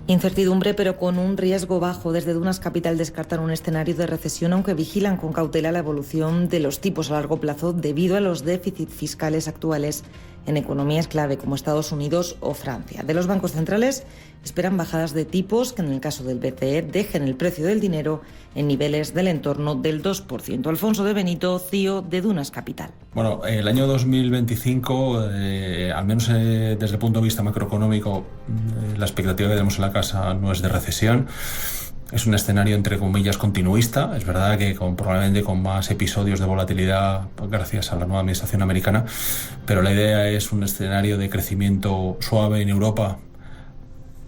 Incertidumbre, pero con un riesgo bajo. Desde Dunas Capital descartan un escenario de recesión, aunque vigilan con cautela la evolución de los tipos a largo plazo debido a los déficits fiscales actuales en economías clave como Estados Unidos o Francia. De los bancos centrales esperan bajadas de tipos que en el caso del BCE dejen el precio del dinero en niveles del entorno del 2%. Alfonso de Benito, CEO de Dunas Capital. Bueno, el año 2025, al menos desde el punto de vista macroeconómico, la expectativa que tenemos en la casa no es de recesión. Es un escenario, entre comillas, continuista. Es verdad que probablemente con más episodios de volatilidad gracias a la nueva administración americana, pero la idea es un escenario de crecimiento suave en Europa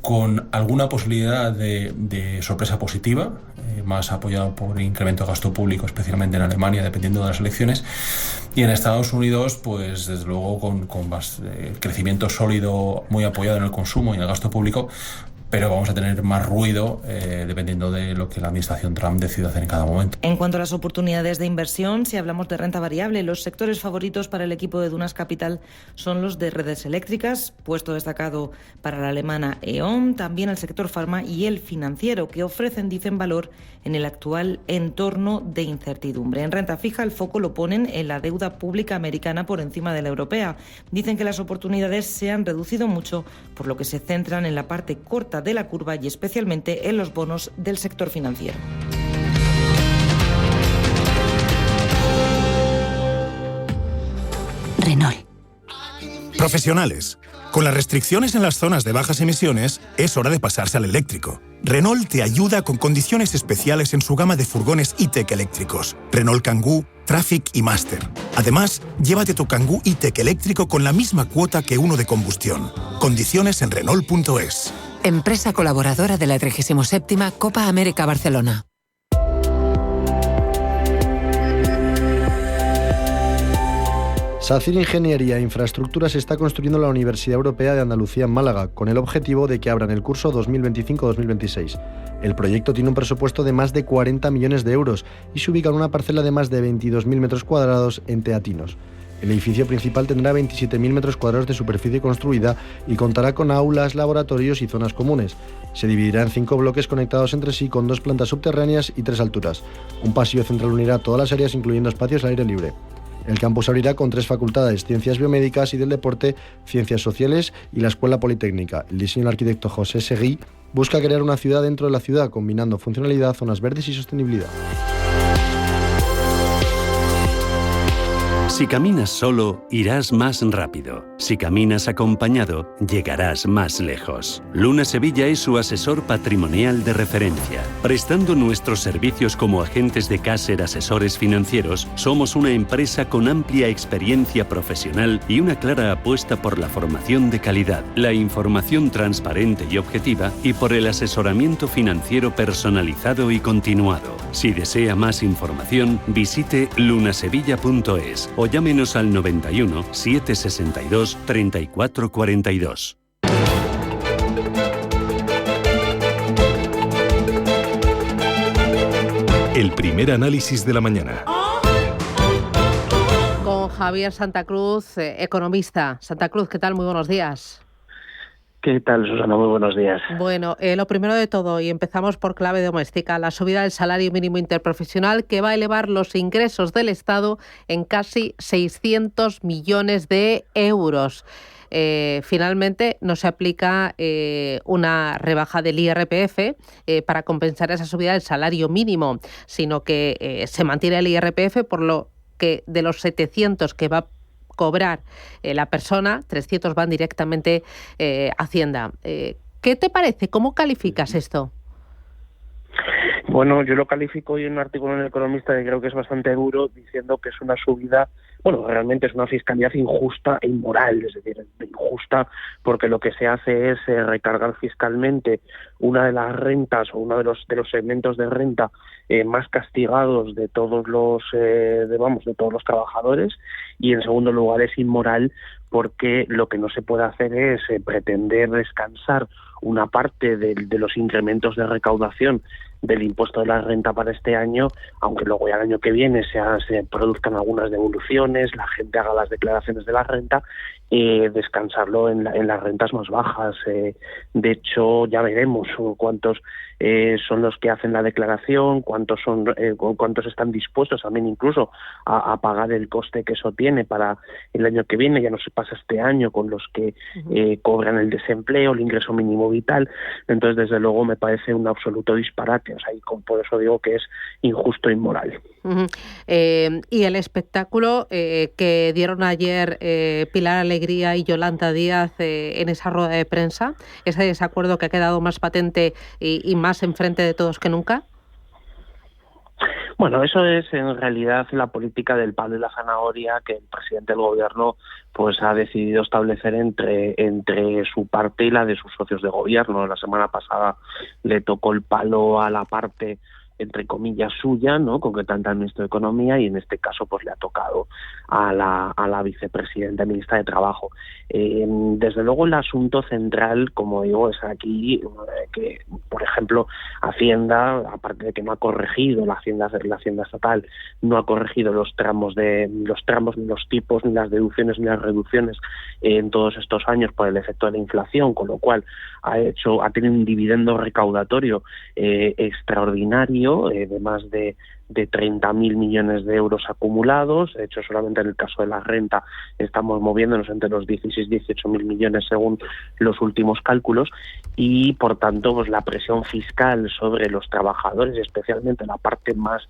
con alguna posibilidad de sorpresa positiva, más apoyado por incremento de gasto público, especialmente en Alemania, dependiendo de las elecciones. Y en Estados Unidos, pues desde luego con más crecimiento sólido, muy apoyado en el consumo y en el gasto público, pero vamos a tener más ruido dependiendo de lo que la administración Trump decida hacer en cada momento. En cuanto a las oportunidades de inversión, si hablamos de renta variable, los sectores favoritos para el equipo de Dunas Capital son los de redes eléctricas, puesto destacado para la alemana E.ON, también el sector farma y el financiero, que ofrecen, dicen, valor en el actual entorno de incertidumbre. En renta fija, el foco lo ponen en la deuda pública americana por encima de la europea. Dicen que las oportunidades se han reducido mucho, por lo que se centran en la parte corta de la curva y especialmente en los bonos del sector financiero. Renault. Profesionales. Con las restricciones en las zonas de bajas emisiones, es hora de pasarse al eléctrico. Renault te ayuda con condiciones especiales en su gama de furgones E-Tech eléctricos. Renault Kangoo, Traffic y Master. Además, llévate tu Kangoo E-Tech eléctrico con la misma cuota que uno de combustión. Condiciones en Renault.es. Empresa colaboradora de la 37ª Copa América Barcelona. SACIR Ingeniería e Infraestructuras está construyendo la Universidad Europea de Andalucía en Málaga, con el objetivo de que abran el curso 2025-2026. El proyecto tiene un presupuesto de más de 40 millones de euros y se ubica en una parcela de más de 22.000 metros cuadrados en Teatinos. El edificio principal tendrá 27.000 metros cuadrados de superficie construida y contará con aulas, laboratorios y zonas comunes. Se dividirá en 5 bloques conectados entre sí con 2 plantas subterráneas y 3 alturas. Un pasillo central unirá todas las áreas, incluyendo espacios al aire libre. El campus abrirá con 3 facultades: Ciencias Biomédicas y del Deporte, Ciencias Sociales y la Escuela Politécnica. El diseño del arquitecto José Seguí busca crear una ciudad dentro de la ciudad, combinando funcionalidad, zonas verdes y sostenibilidad. Si caminas solo, irás más rápido. Si caminas acompañado, llegarás más lejos. Luna Sevilla es su asesor patrimonial de referencia. Prestando nuestros servicios como agentes de Caser Asesores Financieros, somos una empresa con amplia experiencia profesional y una clara apuesta por la formación de calidad, la información transparente y objetiva y por el asesoramiento financiero personalizado y continuado. Si desea más información, visite lunasevilla.es o llámenos al 91 762 3442. El primer análisis de la mañana. Javier Santa Cruz, economista. Santa Cruz, ¿qué tal? Muy buenos días. ¿Qué tal, Susana? Muy buenos días. Bueno, lo primero de todo, y empezamos por clave doméstica, la subida del salario mínimo interprofesional que va a elevar los ingresos del Estado en casi 600 millones de euros. Finalmente no se aplica una rebaja del IRPF para compensar esa subida del salario mínimo, sino que se mantiene el IRPF, por lo que de los 700 que va a cobrar la persona, 300 van directamente a Hacienda. ¿Qué te parece? ¿Cómo calificas esto? Bueno, yo lo califico hoy en un artículo en El Economista que creo que es bastante duro, diciendo que es una subida, bueno, realmente es una fiscalidad injusta e inmoral, es decir, injusta porque lo que se hace es recargar fiscalmente una de las rentas o uno de los segmentos de renta más castigados de todos los de todos los trabajadores, y en segundo lugar es inmoral porque lo que no se puede hacer es pretender descansar una parte de los incrementos de recaudación del impuesto de la renta para este año, aunque luego ya el año que viene se produzcan algunas devoluciones, la gente haga las declaraciones de la renta, descansarlo en las rentas más bajas. De hecho, ya veremos cuántos son los que hacen la declaración, cuántos están dispuestos también incluso a pagar el coste que eso tiene para el año que viene. Ya no se pasa este año con los que cobran el desempleo, el ingreso mínimo vital. Entonces, desde luego, me parece un absoluto disparate. O sea, y por eso digo que es injusto e inmoral. Y el espectáculo que dieron ayer Pilar Alegría y Yolanda Díaz en esa rueda de prensa, ese desacuerdo que ha quedado más patente y más enfrente de todos que nunca. Bueno, eso es en realidad la política del palo y la zanahoria que el presidente del gobierno pues ha decidido establecer entre su parte y la de sus socios de gobierno. La semana pasada le tocó el palo a la parte, entre comillas, suya, ¿no?, concretamente al ministro de Economía, y en este caso pues le ha tocado a la vicepresidenta, ministra de Trabajo. Desde luego el asunto central, como digo, es aquí que, por ejemplo, Hacienda, aparte de que no ha corregido la Hacienda estatal, no ha corregido los tramos, ni los tipos, ni las deducciones, ni las reducciones en todos estos años por el efecto de la inflación, con lo cual ha tenido un dividendo recaudatorio extraordinario, de más de 30.000 millones de euros acumulados. De hecho, solamente en el caso de la renta estamos moviéndonos entre los 16-18.000 millones según los últimos cálculos, y por tanto pues la presión fiscal sobre los trabajadores, especialmente la parte más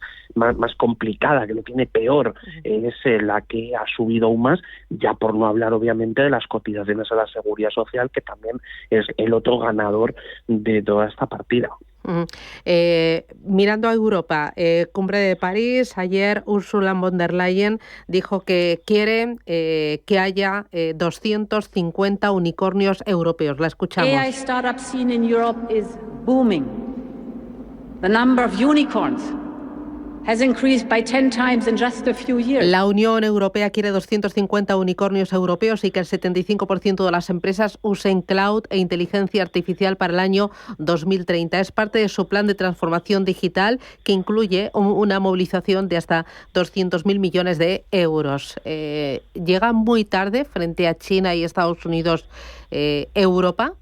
complicada, que lo tiene peor, es la que ha subido aún más, ya por no hablar obviamente de las cotizaciones a la Seguridad Social, que también es el otro ganador de toda esta partida. Mirando a Europa, Cumbre de París, ayer Ursula von der Leyen dijo que quiere que haya 250 unicornios europeos. La escuchamos. AI startup scene in Europe is booming. The number of unicorns has increased by 10 times in just a few years. La Unión Europea quiere 250 unicornios europeos y que el 75% de las empresas usen cloud e inteligencia artificial para el año 2030. Es parte de su plan de transformación digital, que incluye una movilización de hasta 200.000 millones de euros. ¿Llega muy tarde frente a China y Estados Unidos Europa?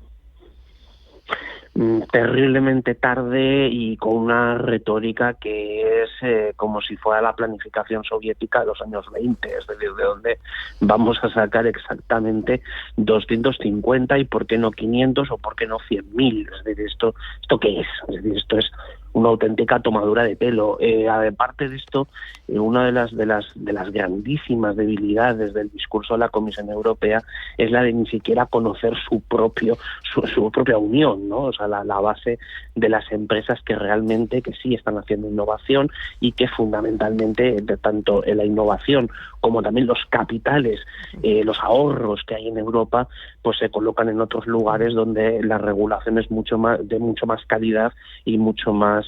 Terriblemente tarde, y con una retórica que es como si fuera la planificación soviética de los años 20, es decir, de dónde vamos a sacar exactamente 250 y por qué no 500 o por qué no 100.000. Es decir, ¿esto qué es? Es decir, esto es una auténtica tomadura de pelo. Aparte de esto, una de las grandísimas debilidades del discurso de la Comisión Europea es la de ni siquiera conocer su propia unión, ¿no? O sea, la base de las empresas que realmente que sí están haciendo innovación, y que fundamentalmente tanto en la innovación como también los capitales, los ahorros que hay en Europa, pues se colocan en otros lugares donde la regulación es de mucho más calidad y mucho más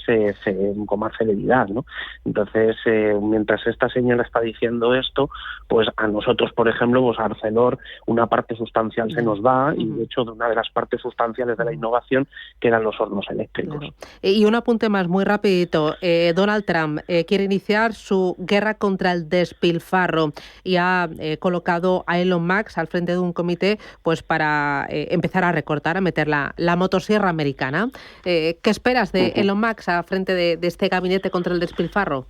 con más celeridad, ¿no? Entonces, mientras esta señora está diciendo esto, pues a nosotros, por ejemplo, pues a Arcelor una parte sustancial se nos va, y de hecho de una de las partes sustanciales de la innovación quedan los hornos eléctricos. Claro. Y un apunte más, muy rapidito. Donald Trump quiere iniciar su guerra contra el despilfarro y ha colocado a Elon Musk al frente de un comité pues para empezar a recortar, a meter la motosierra americana. ¿Qué esperas de Elon Musk al frente de este gabinete contra el despilfarro?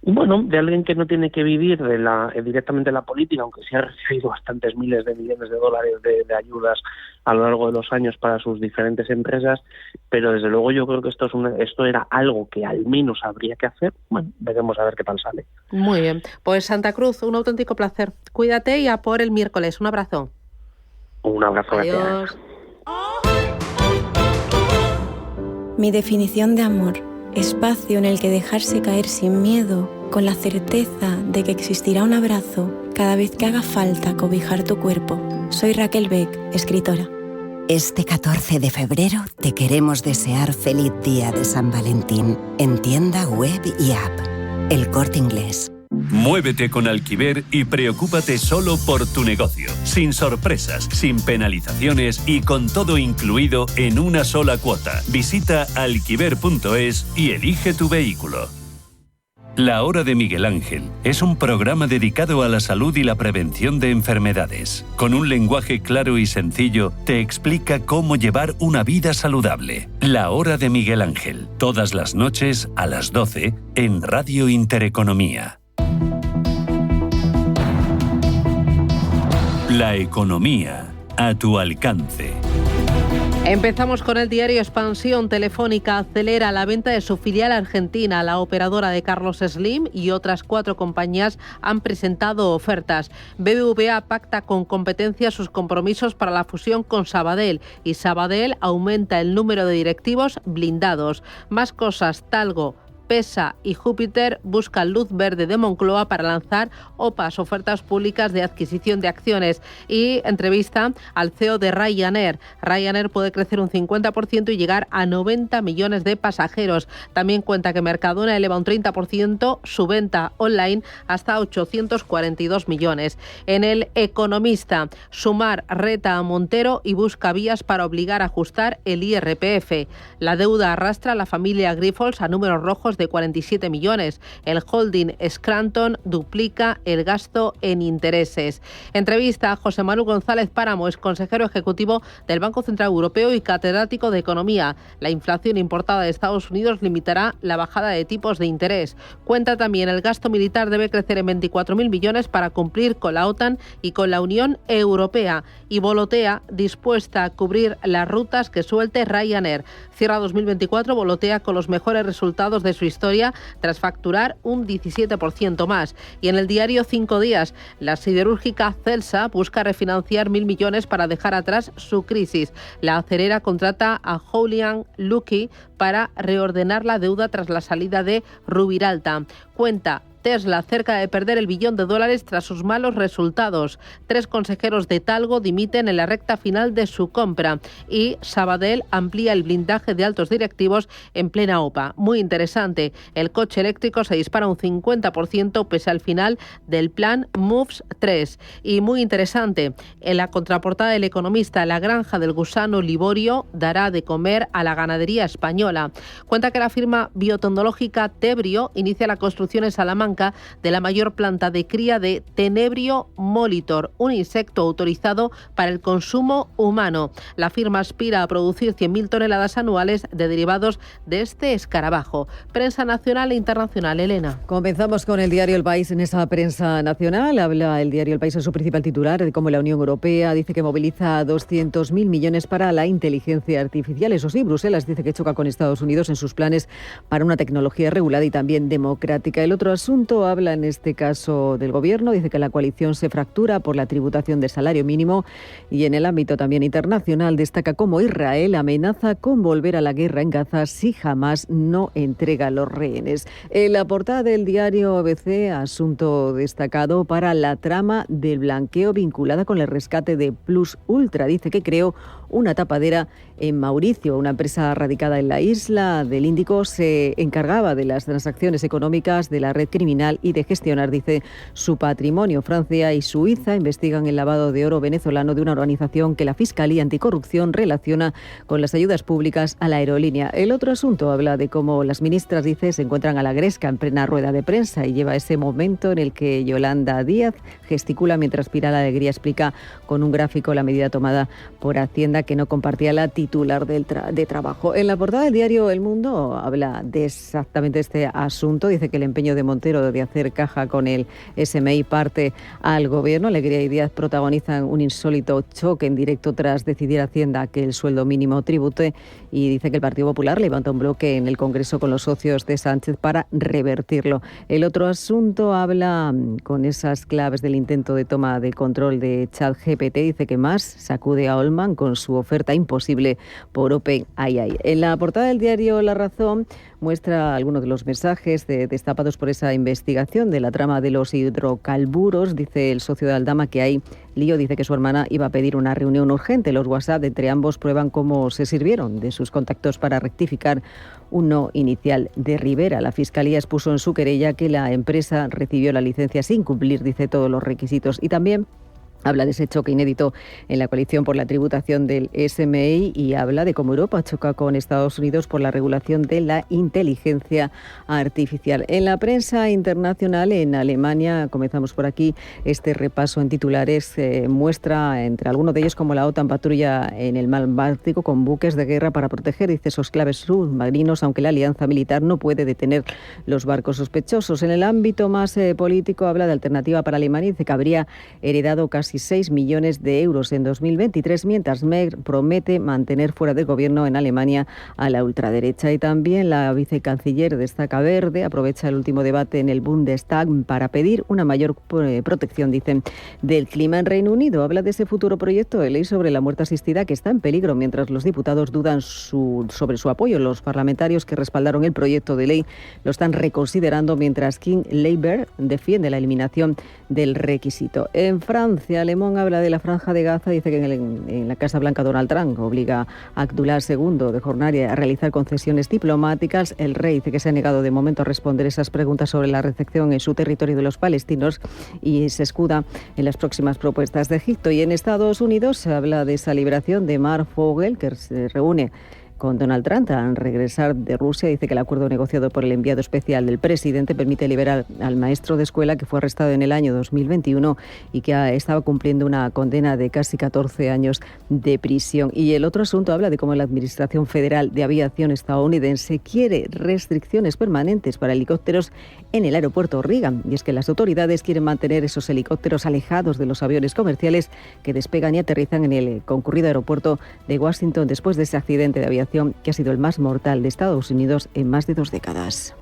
Bueno, de alguien que no tiene que vivir directamente de la política, aunque sí ha recibido bastantes miles de millones de dólares de ayudas a lo largo de los años para sus diferentes empresas, pero desde luego yo creo que esto era algo que al menos habría que hacer. Bueno, veremos a ver qué tal sale. Muy bien, pues Santa Cruz, un auténtico placer. Cuídate y a por el miércoles. Un abrazo. Un abrazo. Adiós. Mi definición de amor: espacio en el que dejarse caer sin miedo, con la certeza de que existirá un abrazo cada vez que haga falta cobijar tu cuerpo. Soy Raquel Beck, escritora. Este 14 de febrero te queremos desear feliz día de San Valentín, en tienda web y app. El Corte Inglés. Muévete con Alquiver y preocúpate solo por tu negocio, sin sorpresas, sin penalizaciones y con todo incluido en una sola cuota. Visita alquiver.es y elige tu vehículo. La Hora de Miguel Ángel es un programa dedicado a la salud y la prevención de enfermedades. Con un lenguaje claro y sencillo, te explica cómo llevar una vida saludable. La Hora de Miguel Ángel, todas las noches a las 12 en Radio Intereconomía. La economía a tu alcance. Empezamos con el diario Expansión. Telefónica acelera la venta de su filial argentina. La operadora de Carlos Slim y otras 4 compañías han presentado ofertas. BBVA pacta con Competencia sus compromisos para la fusión con Sabadell y Sabadell aumenta el número de directivos blindados. Más cosas. Talgo, PESA y Júpiter buscan luz verde de Moncloa para lanzar OPAs, ofertas públicas de adquisición de acciones. Y entrevista al CEO de Ryanair. Ryanair puede crecer un 50% y llegar a 90 millones de pasajeros. También cuenta que Mercadona eleva un 30% su venta online hasta 842 millones. En El Economista, Sumar reta a Montero y busca vías para obligar a ajustar el IRPF. La deuda arrastra a la familia Grifols a números rojos de 47 millones. El holding Scranton duplica el gasto en intereses. Entrevista a José Manuel González Páramo, es consejero ejecutivo del Banco Central Europeo y catedrático de Economía. La inflación importada de Estados Unidos limitará la bajada de tipos de interés. Cuenta también el gasto militar debe crecer en 24.000 millones para cumplir con la OTAN y con la Unión Europea. Y Volotea dispuesta a cubrir las rutas que suelte Ryanair. Cierra 2024 Volotea con los mejores resultados de su historia tras facturar un 17% más. Y en el diario 5 días, la siderúrgica Celsa busca refinanciar 1.000 millones para dejar atrás su crisis. La acerera contrata a Houlihan Lokey para reordenar la deuda tras la salida de Rubiralta. Cuenta Tesla cerca de perder el $1 billón tras sus malos resultados. 3 consejeros de Talgo dimiten en la recta final de su compra. Y Sabadell amplía el blindaje de altos directivos en plena OPA. Muy interesante. El coche eléctrico se dispara un 50% pese al final del plan Moves 3. Y muy interesante. En la contraportada del Economista, la granja del gusano Liborio dará de comer a la ganadería española. Cuenta que la firma biotecnológica Tebrio inicia la construcción en Salamanca de la mayor planta de cría de Tenebrio molitor, un insecto autorizado para el consumo humano. La firma aspira a producir 100.000 toneladas anuales de derivados de este escarabajo. Prensa nacional e internacional, Elena. Comenzamos con el diario El País. En esa prensa nacional habla el diario El País en su principal titular de cómo la Unión Europea dice que moviliza 200.000 millones para la inteligencia artificial. Eso sí, Bruselas dice que choca con Estados Unidos en sus planes para una tecnología regulada y también democrática. El otro asunto habla en este caso del gobierno, dice que la coalición se fractura por la tributación del salario mínimo y en el ámbito también internacional destaca cómo Israel amenaza con volver a la guerra en Gaza si Hamás no entrega los rehenes. En la portada del diario ABC, asunto destacado para la trama del blanqueo vinculada con el rescate de Plus Ultra. Dice que creó una tapadera en Mauricio. Una empresa radicada en la isla del Índico se encargaba de las transacciones económicas de la red criminal y de gestionar, dice, su patrimonio. Francia y Suiza investigan el lavado de oro venezolano de una organización que la Fiscalía Anticorrupción relaciona con las ayudas públicas a la aerolínea. El otro asunto habla de cómo las ministras, dice, se encuentran a la gresca en plena rueda de prensa y lleva ese momento en el que Yolanda Díaz gesticula mientras pira la alegría, explica con un gráfico la medida tomada por Hacienda que no compartía la titular de Trabajo. En la portada del diario El Mundo habla de exactamente este asunto. Dice que el empeño de Montero de hacer caja con el SMI parte al gobierno. Alegría y Díaz protagonizan un insólito choque en directo tras decidir Hacienda que el sueldo mínimo tribute, y dice que el Partido Popular levanta un bloque en el Congreso con los socios de Sánchez para revertirlo. El otro asunto habla con esas claves del intento de toma de control de ChatGPT. Dice que más sacude a Oldman con su oferta imposible por OpenAI. En la portada del diario La Razón muestra algunos de los mensajes destapados por esa investigación de la trama de los hidrocarburos. Dice el socio de Aldama que hay lío. Dice que su hermana iba a pedir una reunión urgente. Los WhatsApp entre ambos prueban cómo se sirvieron de sus contactos para rectificar un no inicial de Rivera. La Fiscalía expuso en su querella que la empresa recibió la licencia sin cumplir, dice, todos los requisitos. Y también habla de ese choque inédito en la coalición por la tributación del SMI y habla de cómo Europa choca con Estados Unidos por la regulación de la inteligencia artificial. En la prensa internacional, en Alemania, comenzamos por aquí este repaso en titulares, muestra entre algunos de ellos como la OTAN patrulla en el mar Báltico con buques de guerra para proteger, dice, esos claves submarinos, aunque la alianza militar no puede detener los barcos sospechosos. En el ámbito más político habla de alternativa para Alemania, dice que habría heredado casi 6 millones de euros en 2023, mientras Merkel promete mantener fuera del gobierno en Alemania a la ultraderecha. Y también la vicecanciller destaca Verde, aprovecha el último debate en el Bundestag para pedir una mayor protección, dicen, del clima. En Reino Unido habla de ese futuro proyecto de ley sobre la muerte asistida que está en peligro, mientras los diputados dudan sobre su apoyo. Los parlamentarios que respaldaron el proyecto de ley lo están reconsiderando, mientras King Labour defiende la eliminación del requisito. En Francia, Le Monde habla de la Franja de Gaza. Dice que en la Casa Blanca Donald Trump obliga a Abdullah II de Jordania a realizar concesiones diplomáticas. El rey dice que se ha negado de momento a responder esas preguntas sobre la recepción en su territorio de los palestinos y se escuda en las próximas propuestas de Egipto. Y en Estados Unidos se habla de esa liberación de Mark Fogel, que se reúne con Donald Trump al regresar de Rusia. Dice que el acuerdo negociado por el enviado especial del presidente permite liberar al maestro de escuela que fue arrestado en el año 2021 y que estaba cumpliendo una condena de casi 14 años de prisión. Y el otro asunto habla de cómo la Administración Federal de Aviación estadounidense quiere restricciones permanentes para helicópteros en el aeropuerto Reagan. Y es que las autoridades quieren mantener esos helicópteros alejados de los aviones comerciales que despegan y aterrizan en el concurrido aeropuerto de Washington después de ese accidente de aviación que ha sido el más mortal de Estados Unidos en más de 2 décadas.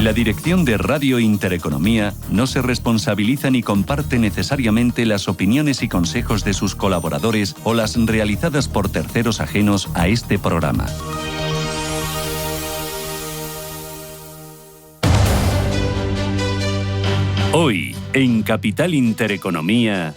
La dirección de Radio Intereconomía no se responsabiliza ni comparte necesariamente las opiniones y consejos de sus colaboradores o las realizadas por terceros ajenos a este programa. Hoy, en Capital Intereconomía...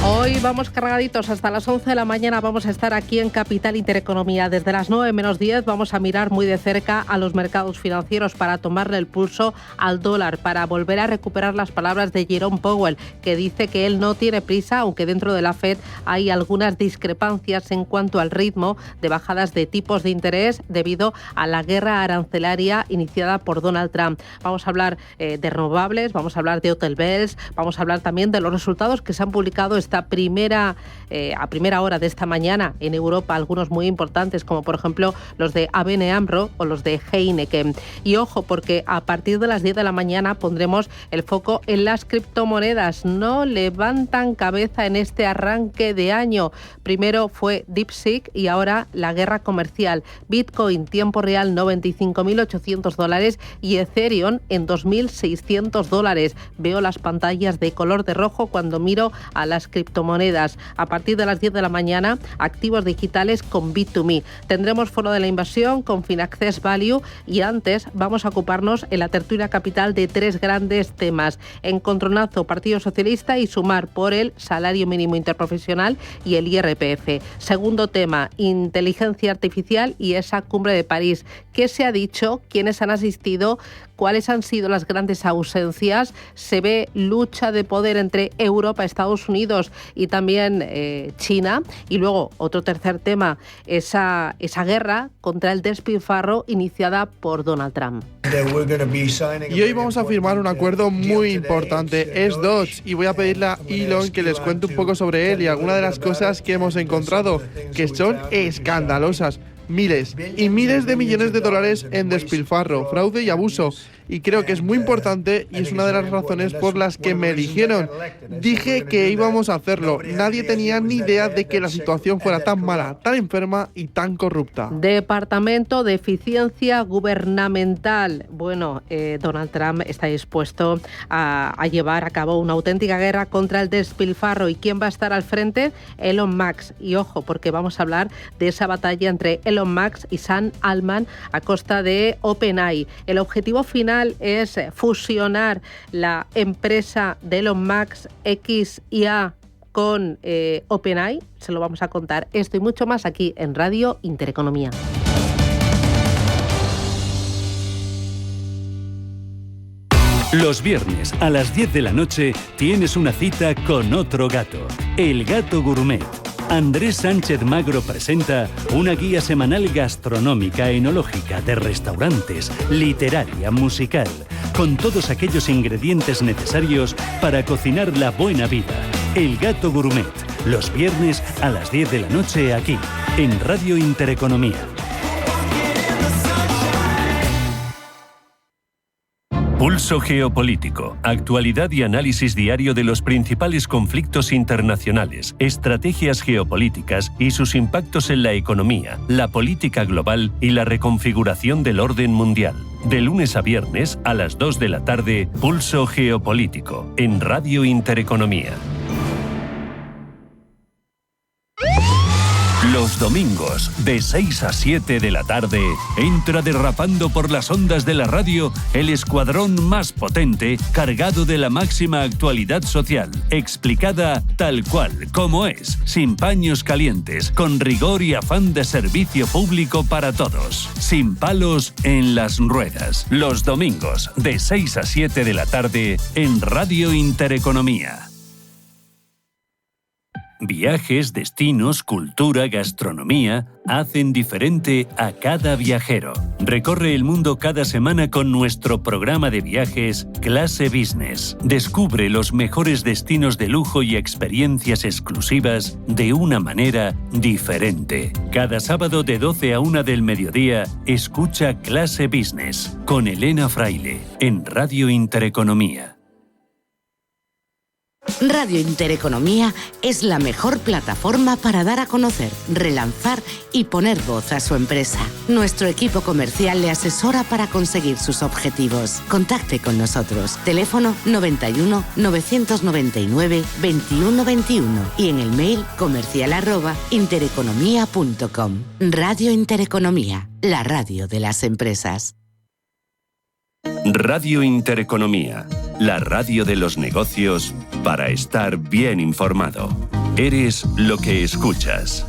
Hoy vamos cargaditos hasta las 11 de la mañana. Vamos a estar aquí en Capital Intereconomía. Desde las 9 menos 10 vamos a mirar muy de cerca a los mercados financieros para tomarle el pulso al dólar, para volver a recuperar las palabras de Jerome Powell, que dice que él no tiene prisa, aunque dentro de la FED hay algunas discrepancias en cuanto al ritmo de bajadas de tipos de interés debido a la guerra arancelaria iniciada por Donald Trump. Vamos a hablar de renovables, vamos a hablar de hotels, vamos a hablar también de los resultados que se han publicado a primera hora de esta mañana en Europa, algunos muy importantes como por ejemplo los de ABN AMRO o los de Heineken. Y ojo, porque a partir de las 10 de la mañana pondremos el foco en las criptomonedas. No levantan cabeza en este arranque de año. Primero fue DeepSeek y ahora la guerra comercial. Bitcoin tiempo real $95.800 y Ethereum en $2.600. Veo las pantallas de color de rojo cuando miro a las criptomonedas criptomonedas. A partir de las 10 de la mañana, activos digitales con Bit2Me. Tendremos foro de la inversión con Finaccess Value y antes vamos a ocuparnos en la tertulia capital de 3 grandes temas. Encontronazo, Partido Socialista y Sumar por el salario mínimo interprofesional y el IRPF. Segundo tema, inteligencia artificial y esa cumbre de París. ¿Qué se ha dicho? ¿Quiénes han asistido? ¿Cuáles han sido las grandes ausencias? Se ve lucha de poder entre Europa, Estados Unidos y también China. Y luego, otro tercer tema, esa guerra contra el despilfarro iniciada por Donald Trump. Y hoy vamos a firmar un acuerdo muy importante. Es Dodge y voy a pedirle a Elon que les cuente un poco sobre él y algunas de las cosas que hemos encontrado, que son escandalosas. Miles y miles de millones de dólares en despilfarro, fraude y abuso. Y creo que es muy importante y es una de las razones por las que me eligieron. Dije que íbamos a hacerlo. Nadie tenía ni idea de que la situación fuera tan mala, tan enferma y tan corrupta. Departamento de Eficiencia Gubernamental. Bueno, Donald Trump está dispuesto a llevar a cabo una auténtica guerra contra el despilfarro. ¿Y quién va a estar al frente? Elon Musk. Y ojo, porque vamos a hablar de esa batalla entre Elon Musk y Sam Altman a costa de OpenAI. El objetivo final es fusionar la empresa de Elon Musk XIA con OpenAI. Se lo vamos a contar esto y mucho más aquí en Radio Intereconomía. Los viernes a las 10 de la noche tienes una cita con otro gato, El Gato Gourmet. Andrés Sánchez Magro presenta una guía semanal gastronómica, enológica, de restaurantes, literaria, musical, con todos aquellos ingredientes necesarios para cocinar la buena vida. El Gato Gourmet, los viernes a las 10 de la noche aquí, en Radio Intereconomía. Pulso geopolítico, actualidad y análisis diario de los principales conflictos internacionales, estrategias geopolíticas y sus impactos en la economía, la política global y la reconfiguración del orden mundial. De lunes a viernes a las 2 de la tarde, Pulso geopolítico, en Radio Intereconomía. Los domingos, de 6 a 7 de la tarde, entra derrapando por las ondas de la radio el escuadrón más potente, cargado de la máxima actualidad social, explicada tal cual, como es, sin paños calientes, con rigor y afán de servicio público para todos, sin palos en las ruedas. Los domingos, de 6 a 7 de la tarde, en Radio Intereconomía. Viajes, destinos, cultura, gastronomía hacen diferente a cada viajero. Recorre el mundo cada semana con nuestro programa de viajes Clase Business. Descubre los mejores destinos de lujo y experiencias exclusivas de una manera diferente. Cada sábado de 12 a 1 del mediodía, escucha Clase Business con Elena Fraile en Radio Intereconomía. Radio Intereconomía es la mejor plataforma para dar a conocer, relanzar y poner voz a su empresa. Nuestro equipo comercial le asesora para conseguir sus objetivos. Contacte con nosotros. Teléfono 91 999 21 21 y en el mail comercial@intereconomia.com. Radio Intereconomía, la radio de las empresas. Radio Intereconomía, la radio de los negocios para estar bien informado. Eres lo que escuchas.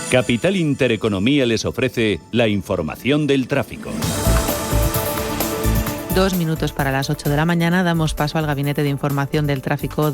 Capital Intereconomía les ofrece la información del tráfico. 2 minutos para las 8 de la mañana, damos paso al Gabinete de Información del Tráfico